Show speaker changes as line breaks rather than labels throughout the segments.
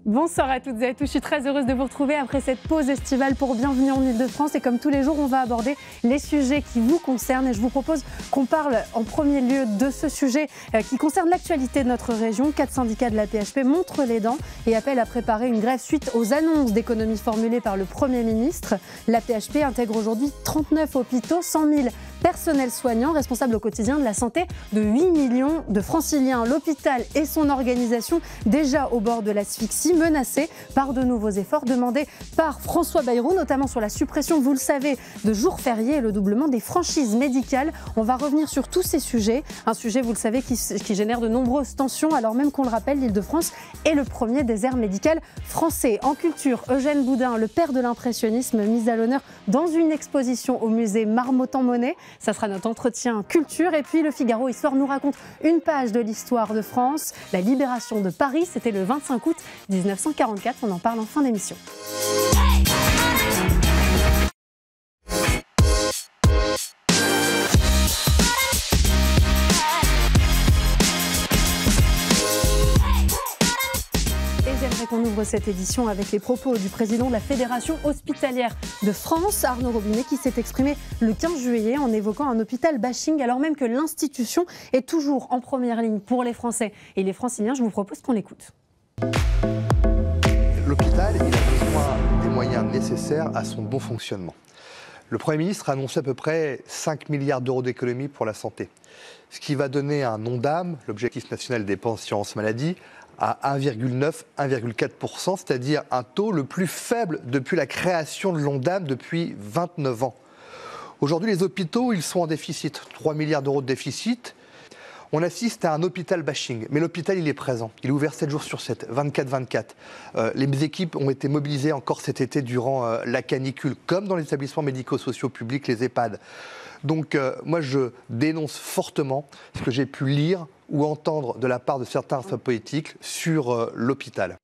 Bonsoir à toutes et à tous, je suis très heureuse de vous retrouver après cette pause estivale pour Bienvenue en Ile-de-France. Et comme tous les jours, on va aborder les sujets qui vous concernent. Et je vous propose qu'on parle en premier lieu de ce sujet qui concerne l'actualité de notre région. 4 syndicats de la PHP montrent les dents et appellent à préparer une grève suite aux annonces d'économies formulées par le Premier ministre. La PHP intègre aujourd'hui 39 hôpitaux, 100 000 personnels soignants, responsables au quotidien de la santé de 8 millions de franciliens. L'hôpital et son organisation, déjà au bord de l'asphyxie, menacés par de nouveaux efforts demandés par François Bayrou, notamment sur la suppression, vous le savez, de jours fériés et le doublement des franchises médicales. On va revenir sur tous ces sujets. Un sujet, vous le savez, qui génère de nombreuses tensions, alors même qu'on le rappelle, l'Île-de-France est le premier désert médical français. En culture, Eugène Boudin, le père de l'impressionnisme, mis à l'honneur dans une exposition au musée Marmottan-Monet. Ça sera notre entretien culture. Et puis le Figaro Histoire nous raconte une page de l'histoire de France. La libération de Paris, c'était le 25 août 1944. On en parle en fin d'émission. J'aimerais qu'on ouvre cette édition avec les propos du président de la Fédération hospitalière de France, Arnaud Robinet, qui s'est exprimé le 15 juillet en évoquant un hôpital bashing, alors même que l'institution est toujours en première ligne pour les Français et les Franciliens. Je vous propose qu'on l'écoute.
L'hôpital, il a besoin des moyens nécessaires à son bon fonctionnement. Le Premier ministre a annoncé à peu près 5 milliards d'euros d'économies pour la santé, ce qui va donner un ONDAM, l'objectif national des dépenses assurance maladie, à 1,9-1,4%, c'est-à-dire un taux le plus faible depuis la création de l'ONDAM depuis 29 ans. Aujourd'hui, les hôpitaux, ils sont en déficit, 3 milliards d'euros de déficit. On assiste à un hôpital bashing, mais l'hôpital, il est présent. Il est ouvert 7 jours sur 7, 24-24. Les équipes ont été mobilisées encore cet été durant la canicule, comme dans les établissements médico-sociaux publics, les EHPAD. Donc moi, je dénonce fortement ce que j'ai pu lire ou entendre de la part de certains politiques sur l'hôpital.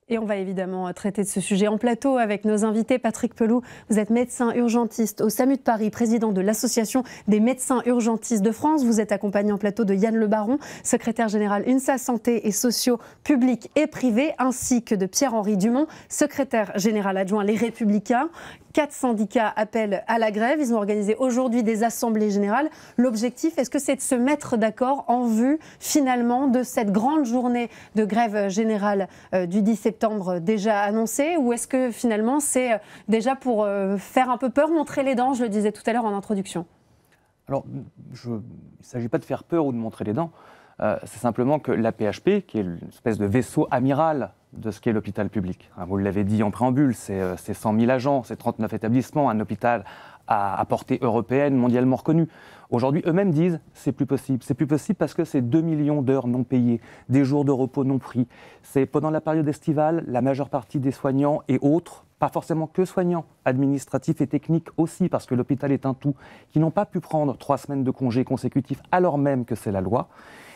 Et on va évidemment traiter de ce sujet en plateau avec nos invités. Patrick Pelloux, vous êtes médecin urgentiste au SAMU de Paris, président de l'Association des médecins urgentistes de France. Vous êtes accompagné en plateau de Yann Le Baron, secrétaire général UNSA Santé et Sociaux publics et privés, ainsi que de Pierre-Henri Dumont, secrétaire général adjoint Les Républicains. 4 syndicats appellent à la grève. Ils ont organisé aujourd'hui des assemblées générales. L'objectif, est-ce que c'est de se mettre d'accord en vue finalement de cette grande journée de grève générale du 10 septembre déjà annoncée, ou est-ce que finalement c'est déjà pour faire un peu peur, montrer les dents, je le disais tout à l'heure en introduction? Alors,
il ne s'agit pas de faire peur ou de montrer les dents. C'est simplement que la PHP, qui est une espèce de vaisseau amiral de ce qu'est l'hôpital public. Vous l'avez dit en préambule, c'est 100 000 agents, c'est 39 établissements, un hôpital à portée européenne, mondialement reconnu. Aujourd'hui, eux-mêmes disent c'est plus possible. C'est plus possible parce que c'est 2 millions d'heures non payées, des jours de repos non pris. C'est pendant la période estivale, la majeure partie des soignants et autres, pas forcément que soignants, administratifs et techniques aussi, parce que l'hôpital est un tout, qui n'ont pas pu prendre 3 semaines de congés consécutifs alors même que c'est la loi,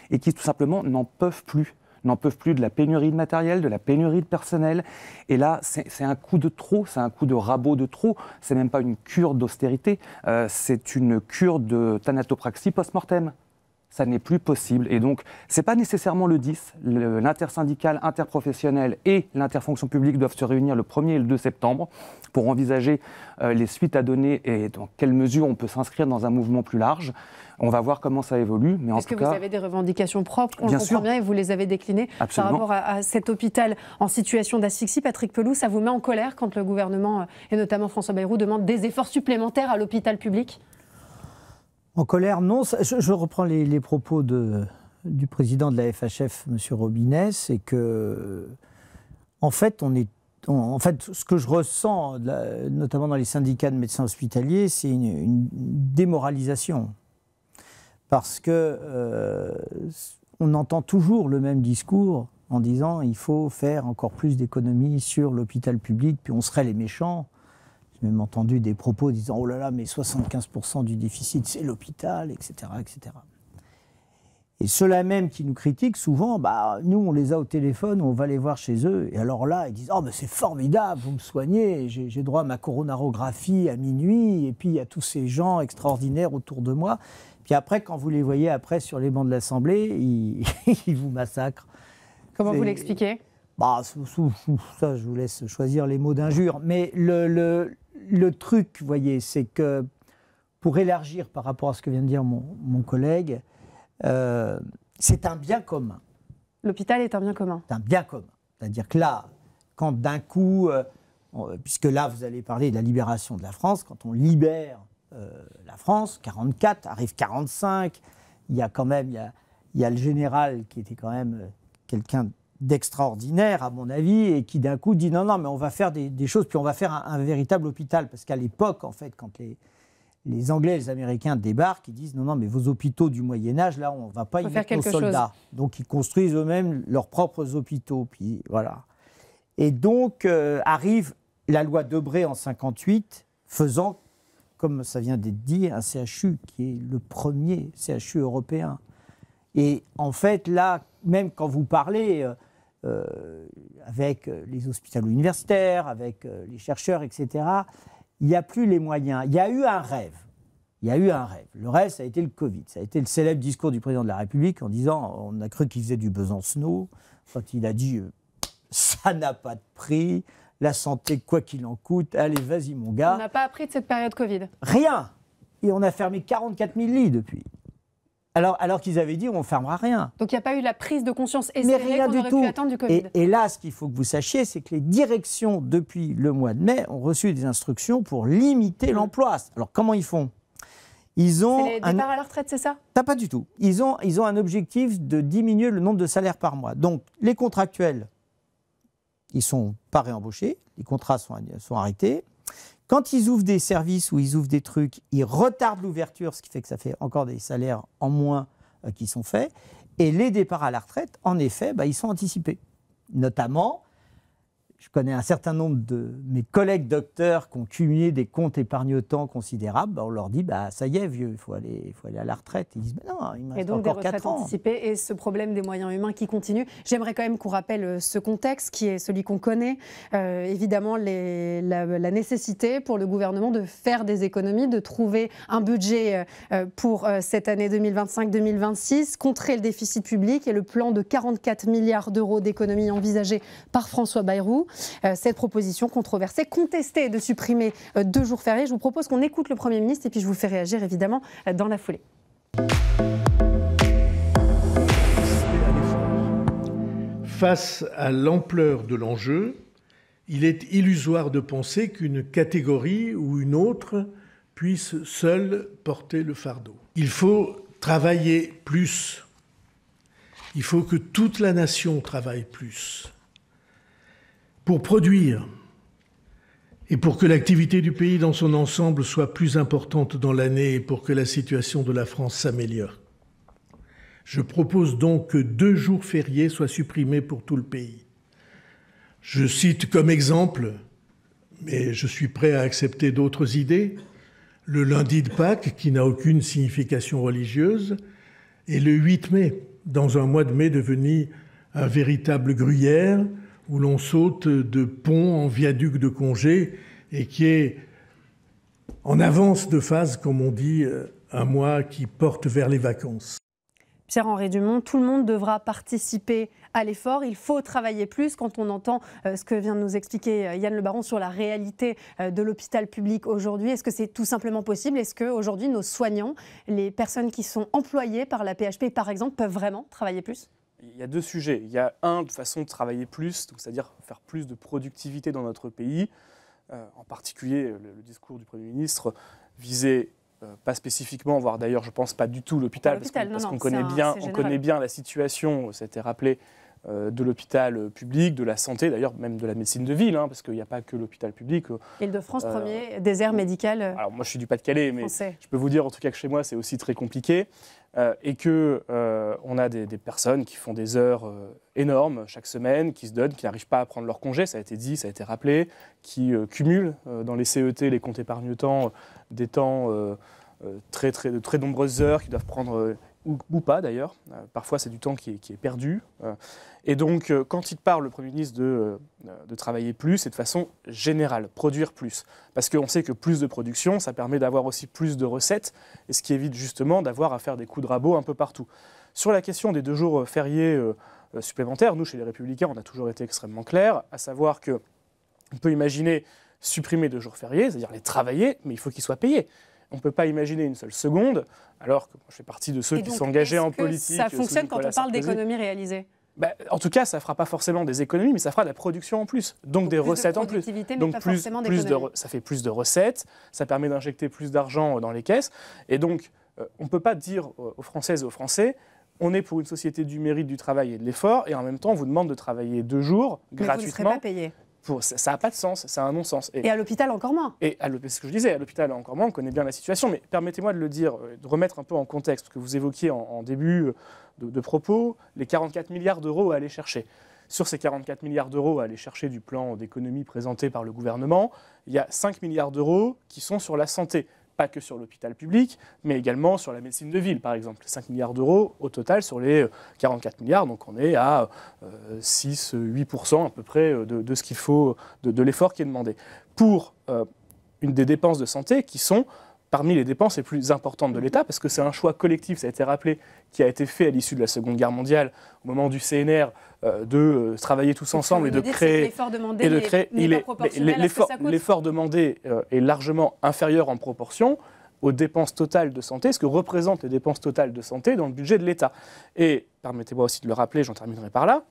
et qui tout simplement n'en peuvent plus de la pénurie de matériel, de la pénurie de personnel. Et là, c'est un coup de trop, c'est un coup de rabot de trop. C'est même pas une cure d'austérité, c'est une cure de thanatopraxie post-mortem. Ça n'est plus possible. Et donc, c'est pas nécessairement le 10. L'intersyndical, interprofessionnel et l'interfonction publique doivent se réunir le 1er et le 2 septembre pour envisager les suites à donner et dans quelle mesure on peut s'inscrire dans un mouvement plus large. On va voir comment ça évolue. Mais
est-ce que vous avez des revendications propres? On le comprend bien et vous les avez déclinées.
Absolument.
Par rapport à cet hôpital en situation d'asphyxie. Patrick Pelloux, ça vous met en colère quand le gouvernement, et notamment François Bayrou, demande des efforts supplémentaires à l'hôpital public?
En colère, non. Je reprends les propos du président de la FHF, M. Robinet, c'est que, en fait, ce que je ressens, notamment dans les syndicats de médecins hospitaliers, c'est une démoralisation. Parce que on entend toujours le même discours en disant il faut faire encore plus d'économies sur l'hôpital public, puis on serait les méchants. J'ai même entendu des propos disant « Oh là là, mais 75% du déficit, c'est l'hôpital, etc. etc. » Et ceux-là même qui nous critiquent, souvent, nous, on les a au téléphone, on va les voir chez eux. Et alors là, ils disent « Oh, mais c'est formidable, vous me soignez, j'ai droit à ma coronarographie à minuit, et puis il y a tous ces gens extraordinaires autour de moi. » Puis après, quand vous les voyez après sur les bancs de l'Assemblée, ils vous massacrent.
Comment vous l'expliquez ?
Bah, ça, je vous laisse choisir les mots d'injure. Mais le truc, vous voyez, c'est que pour élargir par rapport à ce que vient de dire mon collègue, c'est un bien commun.
L'hôpital est un bien commun.
C'est un bien commun. C'est-à-dire que là, quand d'un coup, puisque là, vous allez parler de la libération de la France, quand on libère la France, 44, arrive 45, il y a quand même, il y a le général qui était quand même quelqu'un d'extraordinaire, à mon avis, et qui d'un coup dit non, mais on va faire des choses, puis on va faire un véritable hôpital. Parce qu'à l'époque, en fait, quand les Anglais et les Américains débarquent, ils disent non, mais vos hôpitaux du Moyen-Âge, là, on ne va pas y mettre nos soldats. Donc, ils construisent eux-mêmes leurs propres hôpitaux. Puis voilà. Et donc, arrive la loi Debré en 58, faisant, comme ça vient d'être dit, un CHU qui est le premier CHU européen. Et en fait, là, même quand vous parlez avec les hôpitaux universitaires, avec les chercheurs, etc., il n'y a plus les moyens. Il y a eu un rêve. Le rêve, ça a été le Covid. Ça a été le célèbre discours du président de la République en disant, on a cru qu'il faisait du Besancenot, quand il a dit, ça n'a pas de prix, la santé, quoi qu'il en coûte, allez, vas-y mon gars.
On n'a pas appris de cette période Covid.
Rien. Et on a fermé 44 000 lits depuis. Alors qu'ils avaient dit, on ne fermera rien.
Donc il n'y a pas eu la prise de conscience espérée qu'on aurait pu attendre du Covid.
Et là, ce qu'il faut que vous sachiez, c'est que les directions, depuis le mois de mai, ont reçu des instructions pour limiter l'emploi. Alors comment ils font ? Ils ont
c'est les départs à la retraite, c'est ça ?
Pas du tout. Ils ont un objectif de diminuer le nombre de salaires par mois. Donc les contractuels, ils ne sont pas réembauchés, les contrats sont arrêtés. Quand ils ouvrent des services ou ils ouvrent des trucs, ils retardent l'ouverture, ce qui fait que ça fait encore des salaires en moins qui sont faits. Et les départs à la retraite, en effet, ils sont anticipés. Notamment, je connais un certain nombre de mes collègues docteurs qui ont cumulé des comptes épargne-temps considérables. On leur dit, ça y est, vieux, il faut aller à la retraite. Ils disent, non, il me reste encore 4 ans.
Anticipées et ce problème des moyens humains qui continue. J'aimerais quand même qu'on rappelle ce contexte qui est celui qu'on connaît. Évidemment, la nécessité pour le gouvernement de faire des économies, de trouver un budget pour cette année 2025-2026, contrer le déficit public et le plan de 44 milliards d'euros d'économies envisagé par François Bayrou. Cette proposition controversée, contestée de supprimer 2 jours fériés. Je vous propose qu'on écoute le Premier ministre et puis je vous fais réagir évidemment dans la foulée.
Face à l'ampleur de l'enjeu, il est illusoire de penser qu'une catégorie ou une autre puisse seule porter le fardeau. Il faut travailler plus. Il faut que toute la nation travaille plus. Pour produire et pour que l'activité du pays dans son ensemble soit plus importante dans l'année et pour que la situation de la France s'améliore. Je propose donc que 2 jours fériés soient supprimés pour tout le pays. Je cite comme exemple, mais je suis prêt à accepter d'autres idées, le lundi de Pâques, qui n'a aucune signification religieuse, et le 8 mai, dans un mois de mai devenu un véritable gruyère, où l'on saute de pont en viaduc de congé et qui est en avance de phase, comme on dit, un mois qui porte vers les vacances.
Pierre-Henri Dumont, tout le monde devra participer à l'effort. Il faut travailler plus quand on entend ce que vient de nous expliquer Yann Le Baron sur la réalité de l'hôpital public aujourd'hui. Est-ce que c'est tout simplement possible ? Est-ce qu'aujourd'hui, nos soignants, les personnes qui sont employées par la PHP, par exemple, peuvent vraiment travailler plus ?
Il y a 2 sujets. Il y a de façon de travailler plus, c'est-à-dire faire plus de productivité dans notre pays. En particulier, le discours du Premier ministre visait pas spécifiquement, voire d'ailleurs, je ne pense pas du tout l'hôpital, parce qu'on connaît bien la situation, ça a été rappelé, de l'hôpital public, de la santé, d'ailleurs même de la médecine de ville, parce qu'il n'y a pas que l'hôpital public.
Île-de-France, premier désert médical.
Alors moi je suis du Pas-de-Calais, mais
français.
Je peux vous dire en tout cas que chez moi c'est aussi très compliqué, et qu'on a des personnes qui font des heures énormes chaque semaine, qui se donnent, qui n'arrivent pas à prendre leur congé, ça a été dit, ça a été rappelé, qui cumulent dans les CET, les comptes épargne-temps, des temps de très nombreuses heures, qui doivent prendre ou pas d'ailleurs. Parfois, c'est du temps qui est perdu. Et donc, quand il parle, le Premier ministre, de travailler plus, et de façon générale, produire plus. Parce qu'on sait que plus de production, ça permet d'avoir aussi plus de recettes, et ce qui évite justement d'avoir à faire des coups de rabot un peu partout. Sur la question des 2 jours fériés supplémentaires. Nous, chez les Républicains, on a toujours été extrêmement clairs, à savoir qu'on peut imaginer supprimer 2 jours fériés, c'est-à-dire les travailler, mais il faut qu'ils soient payés. On ne peut pas imaginer une seule seconde, alors que moi, je fais partie de ceux qui sont engagés en politique.
Ça fonctionne quand on parle d'économies réalisées?
En tout cas, ça ne fera pas forcément des économies, mais ça fera de la production en plus, donc des recettes en plus. Donc ça fait plus de recettes, ça permet d'injecter plus d'argent dans les caisses. Et donc, on ne peut pas dire aux Françaises et aux Français, on est pour une société du mérite, du travail et de l'effort, et en même temps, on vous demande de travailler 2 jours gratuitement.
Vous ne serez pas payé.
Ça n'a pas de sens, c'est un non-sens.
Et à l'hôpital encore moins.
Et c'est ce que je disais, à l'hôpital encore moins, on connaît bien la situation, mais permettez-moi de le dire, de remettre un peu en contexte, parce que vous évoquiez en début de propos les 44 milliards d'euros à aller chercher. Sur ces 44 milliards d'euros à aller chercher du plan d'économie présenté par le gouvernement, il y a 5 milliards d'euros qui sont sur la santé. Pas que sur l'hôpital public, mais également sur la médecine de ville, par exemple. 5 milliards d'euros au total sur les 44 milliards, donc on est à 6-8% à peu près de ce qu'il faut, de l'effort qui est demandé. Pour une des dépenses de santé qui sont parmi les dépenses les plus importantes de l'État, parce que c'est un choix collectif, ça a été rappelé, qui a été fait à l'issue de la Seconde Guerre mondiale, au moment du CNR, de travailler tous ensemble et de créer... L'effort demandé est largement inférieur en proportion aux dépenses totales de santé, ce que représentent les dépenses totales de santé dans le budget de l'État. Et permettez-moi aussi de le rappeler, j'en terminerai par là,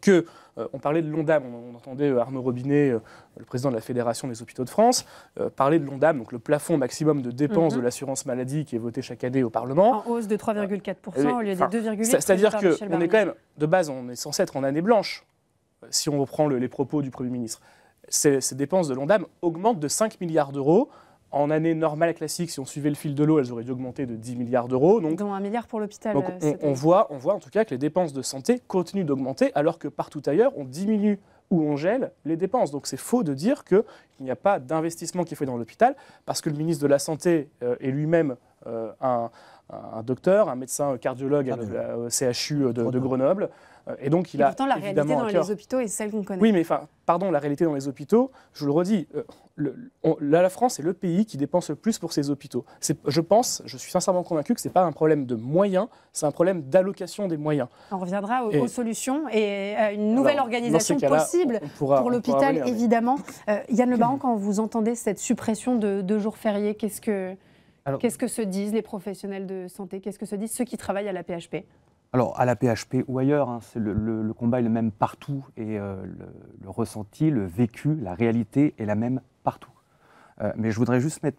que on parlait de l'ONDAM, on entendait Arnaud Robinet, le président de la Fédération des hôpitaux de France, parler de l'ONDAM, donc le plafond maximum de dépenses de l'assurance maladie qui est voté chaque année au Parlement.
En hausse de 3,4% au lieu des 2,8%.
C'est-à-dire qu'on est quand même, de base, on est censé être en année blanche, si on reprend les propos du Premier ministre. Ces dépenses de l'ONDAM augmentent de 5 milliards d'euros. En année normale classique, si on suivait le fil de l'eau, elles auraient dû augmenter de 10 milliards d'euros.
Dont 1 milliard pour l'hôpital.
Donc on voit en tout cas que les dépenses de santé continuent d'augmenter, alors que partout ailleurs, on diminue ou on gèle les dépenses. Donc c'est faux de dire qu'il n'y a pas d'investissement qui est fait dans l'hôpital, parce que le ministre de la Santé est lui-même un docteur, un médecin cardiologue au CHU de Grenoble. Et donc, il a
pourtant, la réalité dans les hôpitaux est celle qu'on connaît.
Oui, mais la réalité dans les hôpitaux, je vous le redis, la France est le pays qui dépense le plus pour ses hôpitaux. Je suis sincèrement convaincu que ce n'est pas un problème de moyens, c'est un problème d'allocation des moyens.
On reviendra aux solutions et à une nouvelle organisation possible pour l'hôpital, évidemment. Yann Le Baron, quand vous entendez cette suppression de 2 jours fériés, qu'est-ce que se disent les professionnels de santé? Qu'est-ce que se disent ceux qui travaillent à la PHP?
Alors, à la PHP ou ailleurs, le combat est le même partout et le ressenti, le vécu, la réalité est la même partout. Mais je voudrais juste mettre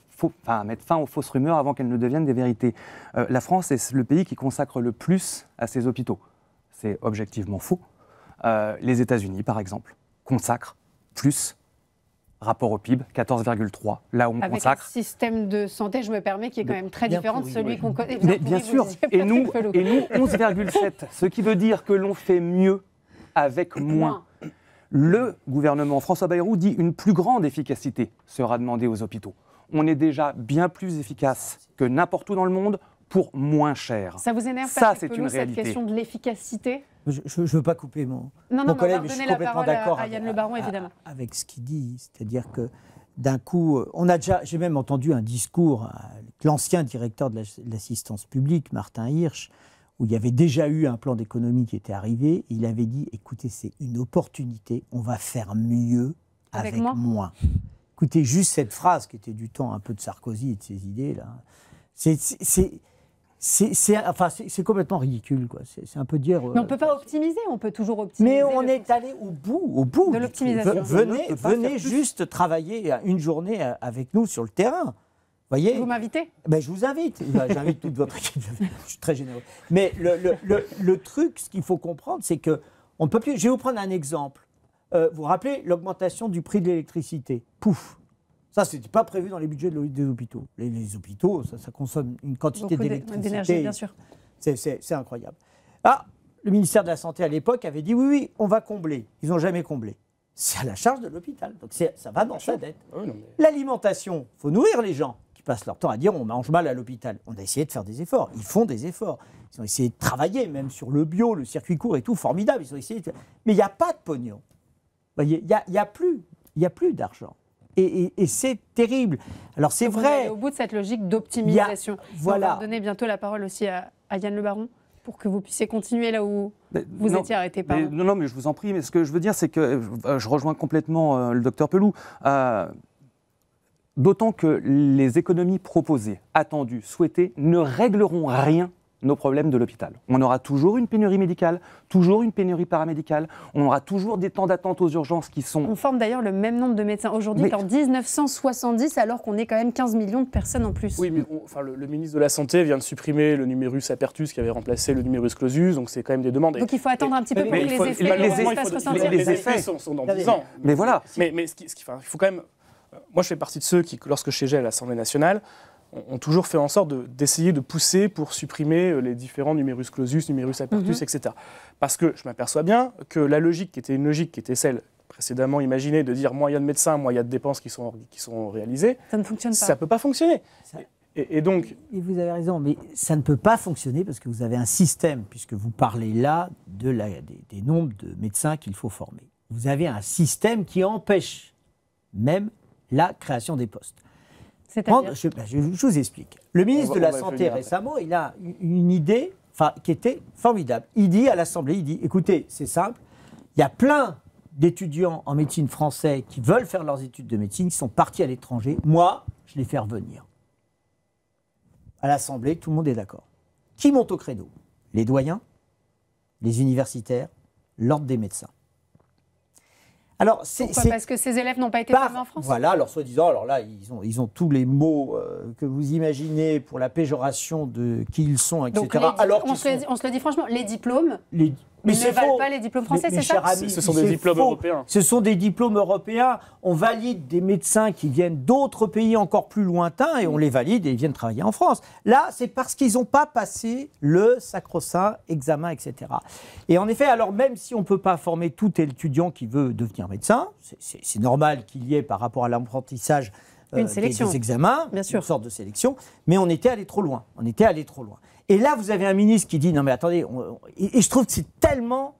fin aux fausses rumeurs avant qu'elles ne deviennent des vérités. La France est le pays qui consacre le plus à ses hôpitaux. C'est objectivement faux. Les États-Unis, par exemple, consacrent plus. Rapport au PIB, 14,3. Là où on consacre.
Avec un système de santé, je me permets, qui est quand même très différent de celui qu'on connaît.
Bien sûr. Et nous, 11,7. Ce qui veut dire que l'on fait mieux avec moins. Le gouvernement François Bayrou dit une plus grande efficacité sera demandée aux hôpitaux. On est déjà bien plus efficace que n'importe où dans le monde pour moins cher.
Ça vous énerve,
ça, c'est une réalité.
Cette question de l'efficacité?
Je ne veux pas couper mon collègue, mais je suis complètement d'accord
à Yann Le Baron, évidemment.
Avec ce qu'il dit. C'est-à-dire que d'un coup, j'ai même entendu un discours avec l'ancien directeur de l'assistance publique, Martin Hirsch, où il y avait déjà eu un plan d'économie qui était arrivé. Il avait dit, écoutez, c'est une opportunité, on va faire mieux avec moins. Écoutez, juste cette phrase qui était du temps un peu de Sarkozy et de ses idées, là, c'est complètement ridicule, quoi. C'est un peu dire.
Mais on ne peut pas optimiser, on peut toujours optimiser.
Mais on est allé au bout
de l'optimisation.
Venez juste travailler une journée avec nous sur le terrain. Voyez.
Vous m'invitez?
Je vous invite. J'invite toute votre équipe. Je suis très généreux. Mais le truc, ce qu'il faut comprendre, c'est que on ne peut plus. Je vais vous prendre un exemple. Vous vous rappelez l'augmentation du prix de l'électricité? Pouf. Ça, ce n'était pas prévu dans les budgets des hôpitaux. Les hôpitaux, ça consomme une quantité d'électricité.
Bien sûr.
C'est incroyable. Le ministère de la Santé, à l'époque, avait dit oui, on va combler. Ils n'ont jamais comblé. C'est à la charge de l'hôpital. Donc ça va dans sa dette. L'alimentation, il faut nourrir les gens qui passent leur temps à dire on mange mal à l'hôpital. On a essayé de faire des efforts. Ils font des efforts. Ils ont essayé de travailler, même sur le bio, le circuit court et tout, formidable. Ils ont essayé mais il n'y a pas de pognon. Vous voyez, il n'y a plus d'argent. Et c'est terrible. Alors c'est vrai.
Au bout de cette logique d'optimisation.
Voilà.
On va donner bientôt la parole aussi à Yann Le Baron. pour que vous puissiez continuer là où vous étiez arrêté.
Non, mais je vous en prie. Mais ce que je veux dire, c'est que je rejoins complètement le docteur Pelloux. D'autant que les économies proposées, attendues, souhaitées, ne régleront rien nos problèmes de l'hôpital. On aura toujours une pénurie médicale, toujours une pénurie paramédicale, on aura toujours des temps d'attente aux urgences qui sont...
On forme d'ailleurs le même nombre de médecins aujourd'hui qu'en 1970, alors qu'on est quand même 15 millions de personnes en plus.
Oui, mais le ministre de la Santé vient de supprimer le numerus apertus qui avait remplacé le numerus clausus, donc c'est quand même des demandes.
Donc il faut attendre un petit peu pour que les effets se ressentir.
Les effets sont dans 10 ans.
Mais voilà.
Mais il faut quand même... Moi, je fais partie de ceux qui, lorsque je siégeais à l'Assemblée nationale, ont toujours fait en sorte d'essayer de pousser pour supprimer les différents numerus clausus, numerus apertus, etc. Parce que je m'aperçois bien que la logique qui était celle précédemment imaginée de dire moins il y a de médecins, moins il y a de dépenses qui sont réalisées,
ça ne fonctionne pas.
Ça ne peut pas fonctionner. Et donc...
Et vous avez raison, mais ça ne peut pas fonctionner parce que vous avez un système, puisque vous parlez là des nombres de médecins qu'il faut former. Vous avez un système qui empêche même la création des postes. Je vous explique. Le ministre de la Santé, récemment, il a une idée qui était formidable. Il dit à l'Assemblée, écoutez, c'est simple, il y a plein d'étudiants en médecine français qui veulent faire leurs études de médecine, qui sont partis à l'étranger. Moi, je les fais revenir. À l'Assemblée, tout le monde est d'accord. Qui monte au créneau? Les doyens, les universitaires, l'ordre des médecins. Alors,
pourquoi ? Parce que ces élèves n'ont pas été formés en France.
Voilà, alors soi-disant, alors là, ils ont tous les mots que vous imaginez pour la péjoration de qui ils sont, etc.
Donc, on se le dit franchement, les diplômes ne valent pas les diplômes français, c'est ça ?
Ce sont des diplômes européens.
Ce sont des diplômes européens. On valide des médecins qui viennent d'autres pays encore plus lointains et on les valide et ils viennent travailler en France. Là, c'est parce qu'ils n'ont pas passé le sacro-saint examen, etc. Et en effet, alors même si on ne peut pas former tout étudiant qui veut devenir médecin, c'est normal qu'il y ait par rapport à l'apprentissage des examens,
bien sûr,
une sorte de sélection, mais on était allé trop loin. Et là, vous avez un ministre qui dit « Non mais attendez, et je trouve que c'est tellement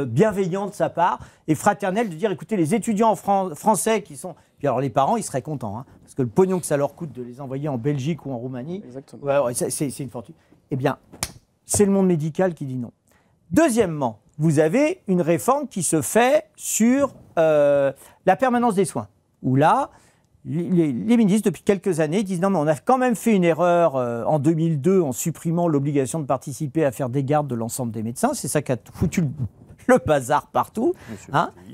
bienveillant de sa part et fraternel de dire « Écoutez, les étudiants français qui sont... » Puis alors les parents, ils seraient contents, parce que le pognon que ça leur coûte de les envoyer en Belgique ou en Roumanie, c'est une fortune. Eh bien, c'est le monde médical qui dit non. Deuxièmement, vous avez une réforme qui se fait sur la permanence des soins, où là... Les ministres, depuis quelques années, disent non, mais on a quand même fait une erreur en 2002 en supprimant l'obligation de participer à faire des gardes de l'ensemble des médecins. C'est ça qui a foutu le bazar partout.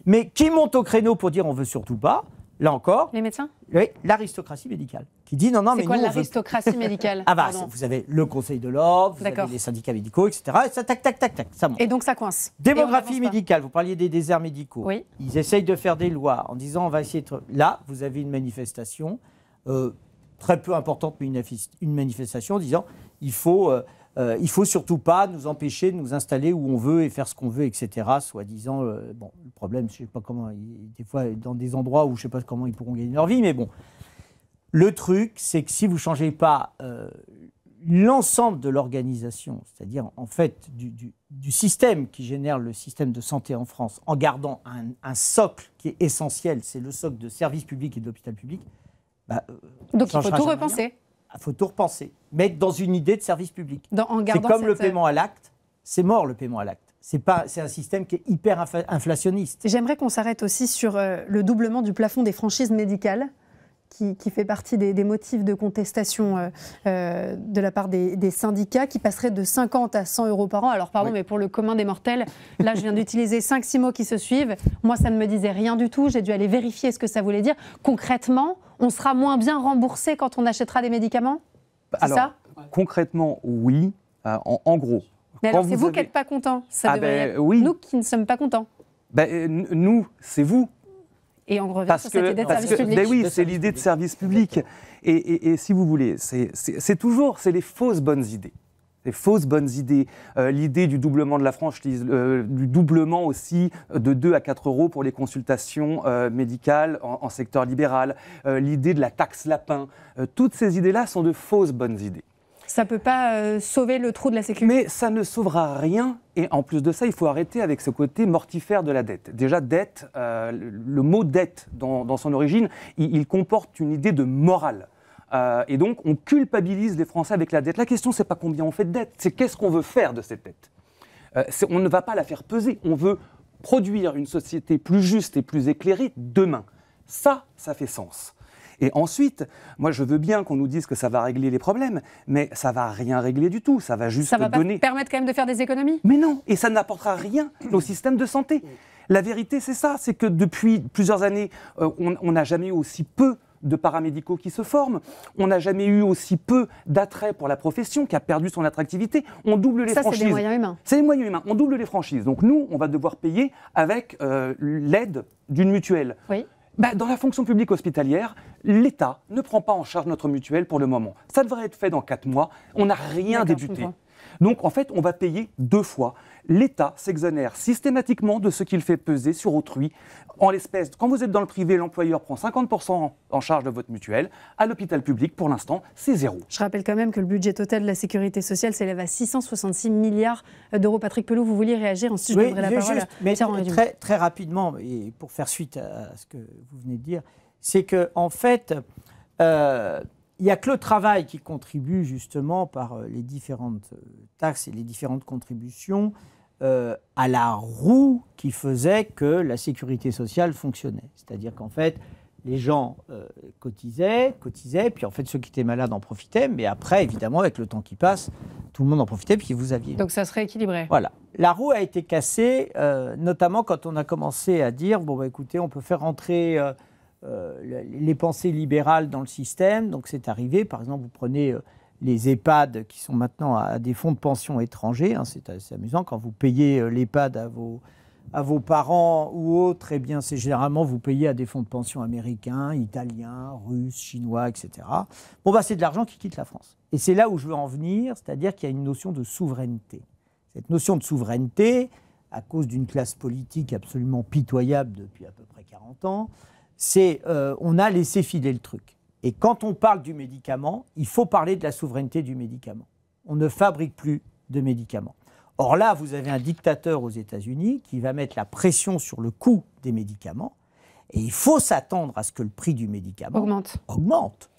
Mais qui monte au créneau pour dire on veut surtout pas, là encore.
Les médecins ?
Oui, l'aristocratie médicale. Qui dit non, mais
c'est quoi l'aristocratie médicale ?
Vous avez le Conseil de l'ordre, vous avez les syndicats médicaux, etc. Et ça, tac, ça monte.
Et donc ça coince.
Démographie médicale, vous parliez des déserts médicaux.
Oui.
Ils essayent de faire des lois en disant on va essayer de... Là, vous avez une manifestation, très peu importante, mais une manifestation disant il faut surtout pas nous empêcher de nous installer où on veut et faire ce qu'on veut, etc. Soi-disant, le problème, je sais pas comment, des fois dans des endroits où je sais pas comment ils pourront gagner leur vie, mais bon. Le truc, c'est que si vous ne changez pas l'ensemble de l'organisation, c'est-à-dire en fait du système qui génère le système de santé en France, en gardant un socle qui est essentiel, c'est le socle de service public et de l'hôpital public.
Donc il faut tout repenser.
Il faut tout repenser, mais dans une idée de service public.
C'est
comme le paiement à l'acte, c'est mort le paiement à l'acte. C'est un système qui est hyper inflationniste.
J'aimerais qu'on s'arrête aussi sur le doublement du plafond des franchises médicales. Qui fait partie des motifs de contestation de la part des syndicats, qui passerait de 50 à 100 euros par an. Alors pardon, mais pour le commun des mortels, là je viens d'utiliser 5-6 mots qui se suivent. Moi ça ne me disait rien du tout, j'ai dû aller vérifier ce que ça voulait dire. Concrètement, on sera moins bien remboursé quand on achètera des médicaments ? C'est ça ?
Concrètement, oui, en gros.
Mais alors c'est vous qui n'êtes pas content,
oui.
Nous qui ne sommes pas contents.
Nous, c'est vous.
Et on revient sur cette idée de service public.
Oui, c'est l'idée de service public. Et si vous voulez, c'est les fausses bonnes idées. Les fausses bonnes idées. L'idée du doublement de la franchise, du doublement aussi de 2 à 4 euros pour les consultations médicales en secteur libéral. L'idée de la taxe lapin. Toutes ces idées-là sont de fausses bonnes idées.
Ça ne peut pas sauver le trou de la sécurité.
Mais ça ne sauvera rien. Et en plus de ça, il faut arrêter avec ce côté mortifère de la dette. Déjà, dette, le mot dette, dans son origine, il comporte une idée de morale. Et donc, on culpabilise les Français avec la dette. La question, c'est pas combien on fait de dette, c'est qu'est-ce qu'on veut faire de cette dette. On ne va pas la faire peser, on veut produire une société plus juste et plus éclairée demain. Ça fait sens. Et ensuite, moi je veux bien qu'on nous dise que ça va régler les problèmes, mais ça va rien régler du tout, ça va juste
ça va
donner...
pas permettre quand même de faire des économies?
Mais non, et ça n'apportera rien au système de santé. La vérité c'est ça, c'est que depuis plusieurs années, on n'a jamais eu aussi peu de paramédicaux qui se forment, on n'a jamais eu aussi peu d'attrait pour la profession qui a perdu son attractivité. On double les franchises.
Ça, c'est des moyens humains.
C'est des moyens humains. On double les franchises. Donc nous, on va devoir payer avec l'aide d'une mutuelle.
Oui.
Dans la fonction publique hospitalière, l'État ne prend pas en charge notre mutuelle pour le moment. Ça devrait être fait dans 4 mois. On n'a rien débuté. Donc en fait, on va payer 2 fois. L'État s'exonère systématiquement de ce qu'il fait peser sur autrui. En l'espèce, quand vous êtes dans le privé, l'employeur prend 50% en charge de votre mutuelle. À l'hôpital public, pour l'instant, c'est 0.
Je rappelle quand même que le budget total de la sécurité sociale s'élève à 666 milliards d'euros. Patrick Pelloux, vous vouliez réagir? Ensuite, je donnerai la parole à Pierre-Henri.
Très rapidement, et pour faire suite à ce que vous venez de dire, c'est qu'en fait, il n'y a que le travail qui contribue justement par les différentes taxes et les différentes contributions à la roue qui faisait que la sécurité sociale fonctionnait. C'est-à-dire qu'en fait, les gens cotisaient, puis en fait ceux qui étaient malades en profitaient, mais après, évidemment, avec le temps qui passe, tout le monde en profitait, puis vous aviez...
Donc ça serait équilibré.
Voilà. La roue a été cassée, notamment quand on a commencé à dire, écoutez, on peut faire rentrer... les pensées libérales dans le système, donc c'est arrivé. Par exemple, vous prenez les EHPAD qui sont maintenant à des fonds de pension étrangers, c'est assez amusant, quand vous payez l'EHPAD à vos parents ou autres, eh bien c'est généralement vous payez à des fonds de pension américains, italiens, russes, chinois, etc. C'est de l'argent qui quitte la France. Et c'est là où je veux en venir, c'est-à-dire qu'il y a une notion de souveraineté. Cette notion de souveraineté, à cause d'une classe politique absolument pitoyable depuis à peu près 40 ans, on a laissé filer le truc. Et quand on parle du médicament, il faut parler de la souveraineté du médicament. On ne fabrique plus de médicaments. Or là, vous avez un dictateur aux États-Unis qui va mettre la pression sur le coût des médicaments et il faut s'attendre à ce que le prix du médicament augmente.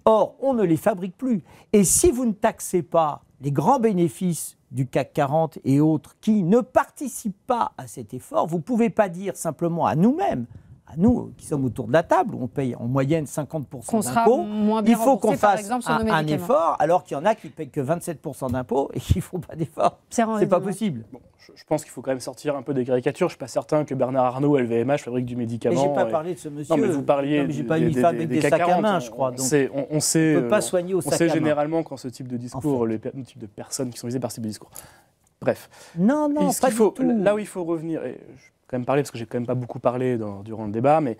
Or, on ne les fabrique plus. Et si vous ne taxez pas les grands bénéfices du CAC 40 et autres qui ne participent pas à cet effort, vous ne pouvez pas dire simplement à nous-mêmes, à nous qui sommes autour de la table, où on paye en moyenne 50% d'impôts, il faut qu'on fasse un effort, alors qu'il y en a qui ne payent que 27% d'impôts et qui ne font pas d'effort. C'est pas possible.
Bon, je pense qu'il faut quand même sortir un peu des caricatures. Je ne suis pas certain que Bernard Arnault, LVMH, fabrique du médicament.
Mais je n'ai pas parlé de ce monsieur.
Non, mais vous parliez
des sacs à main, je crois.
On ne peut
pas soigner au sac à main.
On sait généralement quand ce type de discours, le type de personnes qui sont visées par ce type de discours. Bref.
Non, pas du tout.
Là où il faut revenir... quand même parler, parce que j'ai quand même pas beaucoup parlé durant le débat, mais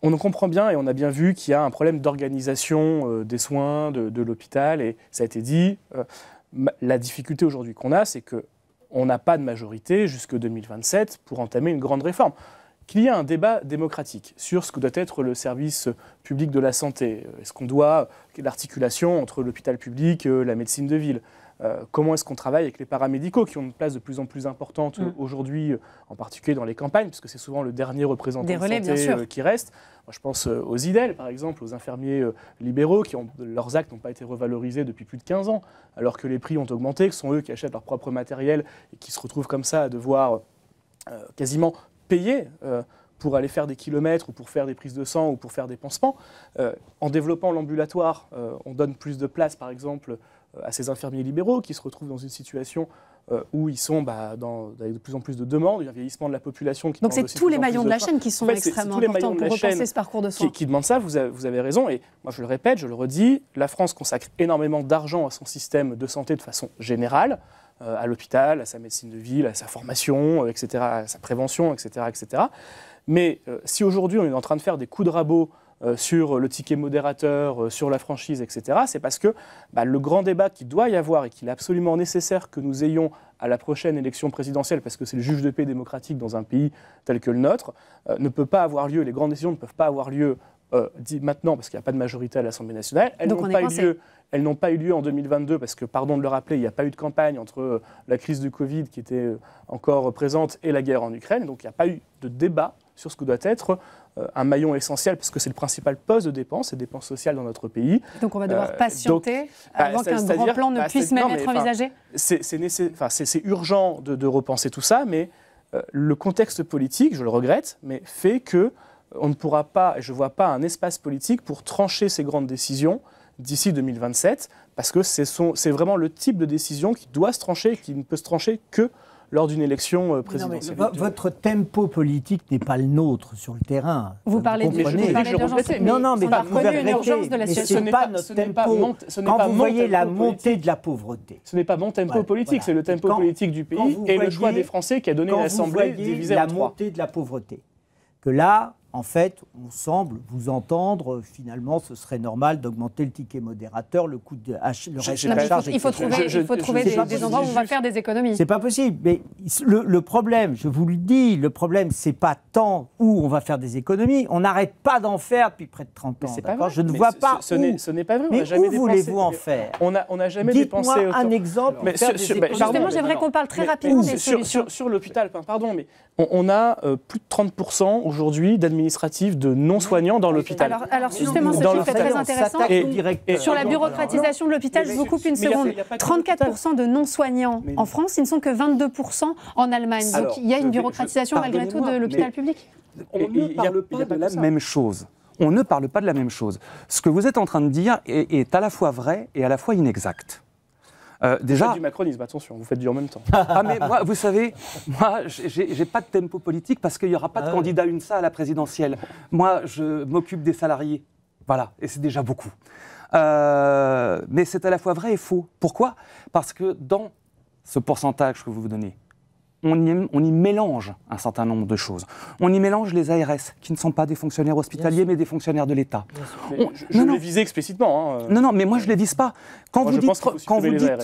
on comprend bien et on a bien vu qu'il y a un problème d'organisation des soins de l'hôpital, et ça a été dit, la difficulté aujourd'hui qu'on a, c'est qu'on n'a pas de majorité jusque 2027 pour entamer une grande réforme. Qu'il y ait un débat démocratique sur ce que doit être le service public de la santé, est-ce qu'on doit, l'articulation entre l'hôpital public, la médecine de ville, comment est-ce qu'on travaille avec les paramédicaux qui ont une place de plus en plus importante aujourd'hui, en particulier dans les campagnes, parce que c'est souvent le dernier représentant de santé qui reste. Moi, je pense aux IDEL, par exemple, aux infirmiers libéraux leurs actes n'ont pas été revalorisés depuis plus de 15 ans, alors que les prix ont augmenté, que ce sont eux qui achètent leur propre matériel et qui se retrouvent comme ça à devoir quasiment payer pour aller faire des kilomètres ou pour faire des prises de sang ou pour faire des pansements. En développant l'ambulatoire, on donne plus de place, par exemple, à ces infirmiers libéraux qui se retrouvent dans une situation où ils sont avec de plus en plus de demandes, il y a un vieillissement de la population.
Donc c'est tous les maillons de la chaîne qui sont extrêmement importants pour repenser ce parcours de soins.
Qui demandent ça, vous avez raison, et moi je le répète, je le redis, la France consacre énormément d'argent à son système de santé de façon générale, à l'hôpital, à sa médecine de ville, à sa formation, etc., à sa prévention, etc., etc. Mais si aujourd'hui on est en train de faire des coups de rabot sur le ticket modérateur, sur la franchise, etc., c'est parce que le grand débat qu'il doit y avoir et qu'il est absolument nécessaire que nous ayons à la prochaine élection présidentielle, parce que c'est le juge de paix démocratique dans un pays tel que le nôtre, ne peut pas avoir lieu, les grandes décisions ne peuvent pas avoir lieu maintenant parce qu'il n'y a pas de majorité à l'Assemblée nationale. Elles n'ont pas eu lieu en 2022 parce que, pardon de le rappeler, il n'y a pas eu de campagne entre la crise du Covid qui était encore présente et la guerre en Ukraine. Donc il n'y a pas eu de débat sur ce que doit être un maillon essentiel, parce que c'est le principal poste de dépenses, et dépenses sociales dans notre pays.
Donc on va devoir patienter avant qu'un grand plan ne puisse même être envisagé.
C'est urgent de repenser tout ça, mais le contexte politique, je le regrette, mais fait que on ne pourra pas, et je ne vois pas un espace politique pour trancher ces grandes décisions d'ici 2027, parce que c'est vraiment le type de décision qui doit se trancher et qui ne peut se trancher que lors d'une élection présidentielle.
Votre tempo politique n'est pas le nôtre sur le terrain.
Vous parlez d'urgence.
Non, mais
vous avez une urgence de la situation.
Ce n'est pas notre tempo. Quand vous voyez la montée de la pauvreté.
Ce n'est pas mon tempo politique, c'est le tempo politique du pays et le choix des Français qui a donné l'Assemblée divisée en trois.
La montée de la pauvreté. Que là, en fait, on semble vous entendre, finalement, ce serait normal d'augmenter le ticket modérateur, le coût de la charge.
Il faut trouver des endroits où on va faire des économies.
C'est pas possible. Mais le problème, je vous le dis, le problème, c'est pas tant où on va faire des économies. On n'arrête pas d'en faire depuis près de 30 ans. D'accord ? Je ne vois pas
ce n'est pas vrai.
Mais où voulez-vous en faire ?
On n'a jamais dépensé autant.
Dites-moi un exemple.
Justement, j'aimerais qu'on parle très rapidement des solutions.
Sur l'hôpital, pardon, mais on a plus de 30% aujourd'hui d'administratifs de non-soignants dans l'hôpital.
Alors justement, ce chiffre est très intéressant. Et sur la bureaucratisation de l'hôpital, je vous coupe une seconde. 34% de non-soignants en France, ils ne sont que 22% en Allemagne. Donc il y a une bureaucratisation malgré tout de l'hôpital public.
On ne parle pas de la même chose. On ne parle pas de la même chose. Ce que vous êtes en train de dire est à la fois vrai et à la fois inexact.
Déjà, vous faites du macronisme, attention, vous faites du en même temps.
Ah mais moi, vous savez, moi, j'ai pas de tempo politique parce qu'il n'y aura pas de candidat UNSA à la présidentielle. Moi, je m'occupe des salariés. Voilà, et c'est déjà beaucoup. Mais c'est à la fois vrai et faux. Pourquoi ? Parce que dans ce pourcentage que vous vous donnez, on y mélange un certain nombre de choses. On y mélange les ARS, qui ne sont pas des fonctionnaires hospitaliers, mais des fonctionnaires de l'État.
Je les visais explicitement.
Non, mais moi je ne les vise pas. Quand vous dites...
les ARS.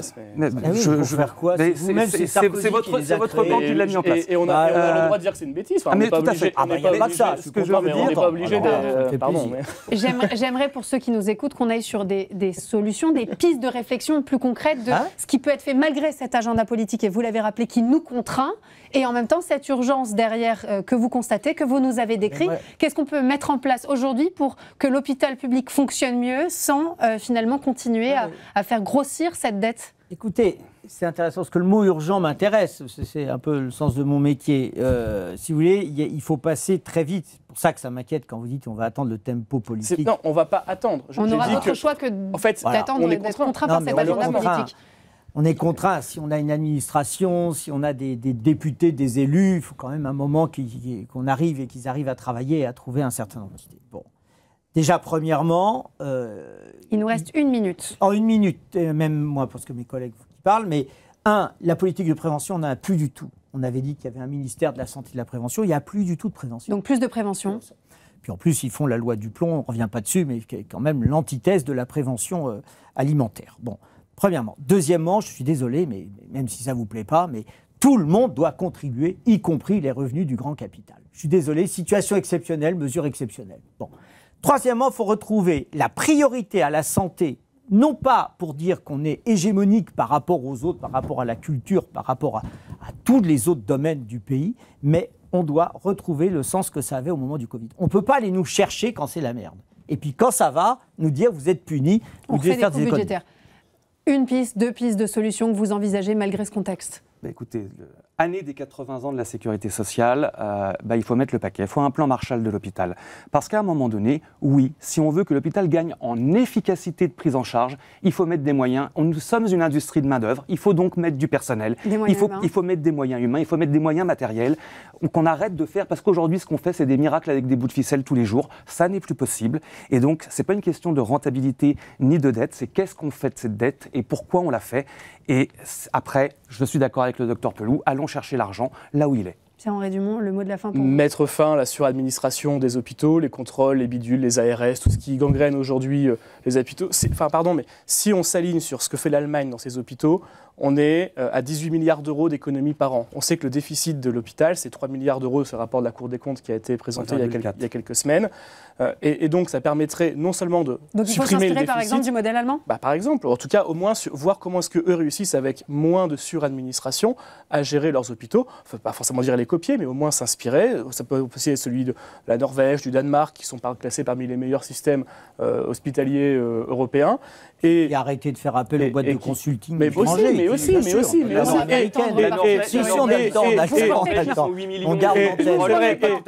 Pour faire quoi ?
C'est votre camp qui l'a mis en place.
Et on a le droit de dire que c'est une bêtise. On n'est pas obligé. On n'est pas obligé de... Pardon.
J'aimerais, pour ceux qui nous écoutent, qu'on aille sur des solutions, des pistes de réflexion plus concrètes de ce qui peut être fait malgré cet agenda politique, et vous l'avez rappelé, qui nous contraint. Et en même temps, cette urgence derrière que vous constatez, que vous nous avez décrit, qu'est-ce qu'on peut mettre en place aujourd'hui pour que l'hôpital public fonctionne mieux sans finalement continuer à faire grossir cette dette ?
Écoutez, c'est intéressant parce que le mot urgent m'intéresse, c'est un peu le sens de mon métier. Si vous voulez, il faut passer très vite. C'est pour ça que ça m'inquiète quand vous dites qu'on va attendre le tempo politique.
Non, on ne va pas attendre.
On aura d'autre choix que d'attendre et d'être contraint par cet agenda politique.
On est contraint, si on a une administration, si on a des députés, des élus, il faut quand même un moment qu'on arrive et qu'ils arrivent à travailler et à trouver un certain nombre d'idées. Bon. Déjà, premièrement...
il nous reste 1 minute.
En 1 minute, même moi, parce que mes collègues qui parlent, mais la politique de prévention, on n'en a plus du tout. On avait dit qu'il y avait un ministère de la santé et de la prévention, il n'y a plus du tout de prévention.
Donc plus de prévention.
Puis en plus, ils font la loi du plomb, on ne revient pas dessus, mais qui est quand même l'antithèse de la prévention alimentaire. Bon. Premièrement. Deuxièmement, je suis désolé, mais même si ça ne vous plaît pas, mais tout le monde doit contribuer, y compris les revenus du grand capital. Je suis désolé, situation exceptionnelle, mesure exceptionnelle. Bon. Troisièmement, il faut retrouver la priorité à la santé, non pas pour dire qu'on est hégémonique par rapport aux autres, par rapport à la culture, par rapport à tous les autres domaines du pays, mais on doit retrouver le sens que ça avait au moment du Covid. On ne peut pas aller nous chercher quand c'est la merde. Et puis quand ça va, nous dire vous êtes punis, vous devez faire des économies. Budgétaires.
1 piste, 2 pistes de solutions que vous envisagez malgré ce contexte ?
Écoutez, année des 80 ans de la sécurité sociale, il faut mettre le paquet, il faut un plan Marshall de l'hôpital. Parce qu'à un moment donné, oui, si on veut que l'hôpital gagne en efficacité de prise en charge, il faut mettre des moyens. Nous sommes une industrie de main-d'œuvre, il faut donc mettre du personnel, il faut mettre des moyens humains, il faut mettre des moyens matériels, qu'on arrête de faire, parce qu'aujourd'hui, ce qu'on fait, c'est des miracles avec des bouts de ficelle tous les jours. Ça n'est plus possible. Et donc, ce n'est pas une question de rentabilité ni de dette, c'est qu'est-ce qu'on fait de cette dette et pourquoi on la fait. Et après, je suis d'accord avec le docteur Pelloux, allons chercher l'argent là où il est.
Pierre-Henri Dumont, le mot de la fin pour vous.
Mettre fin à la suradministration des hôpitaux, les contrôles, les bidules, les ARS, tout ce qui gangrène aujourd'hui les hôpitaux. Mais si on s'aligne sur ce que fait l'Allemagne dans ses hôpitaux, on est à 18 milliards d'euros d'économies par an. On sait que le déficit de l'hôpital, c'est 3 milliards d'euros, ce rapport de la Cour des comptes qui a été présenté il y a quelques semaines. Et donc, ça permettrait non seulement de supprimer le déficit... Donc, il faut s'inspirer,
par exemple, du modèle allemand ?
Par exemple, en tout cas, au moins voir comment est-ce qu'eux réussissent avec moins de suradministration à gérer leurs hôpitaux. Il ne faut pas forcément dire les copier, mais au moins s'inspirer. Ça peut aussi être celui de la Norvège, du Danemark, qui sont classés parmi les meilleurs systèmes hospitaliers européens. Et
arrêter de faire appel aux boîtes de consulting.
Mais aussi.
Si on a le temps,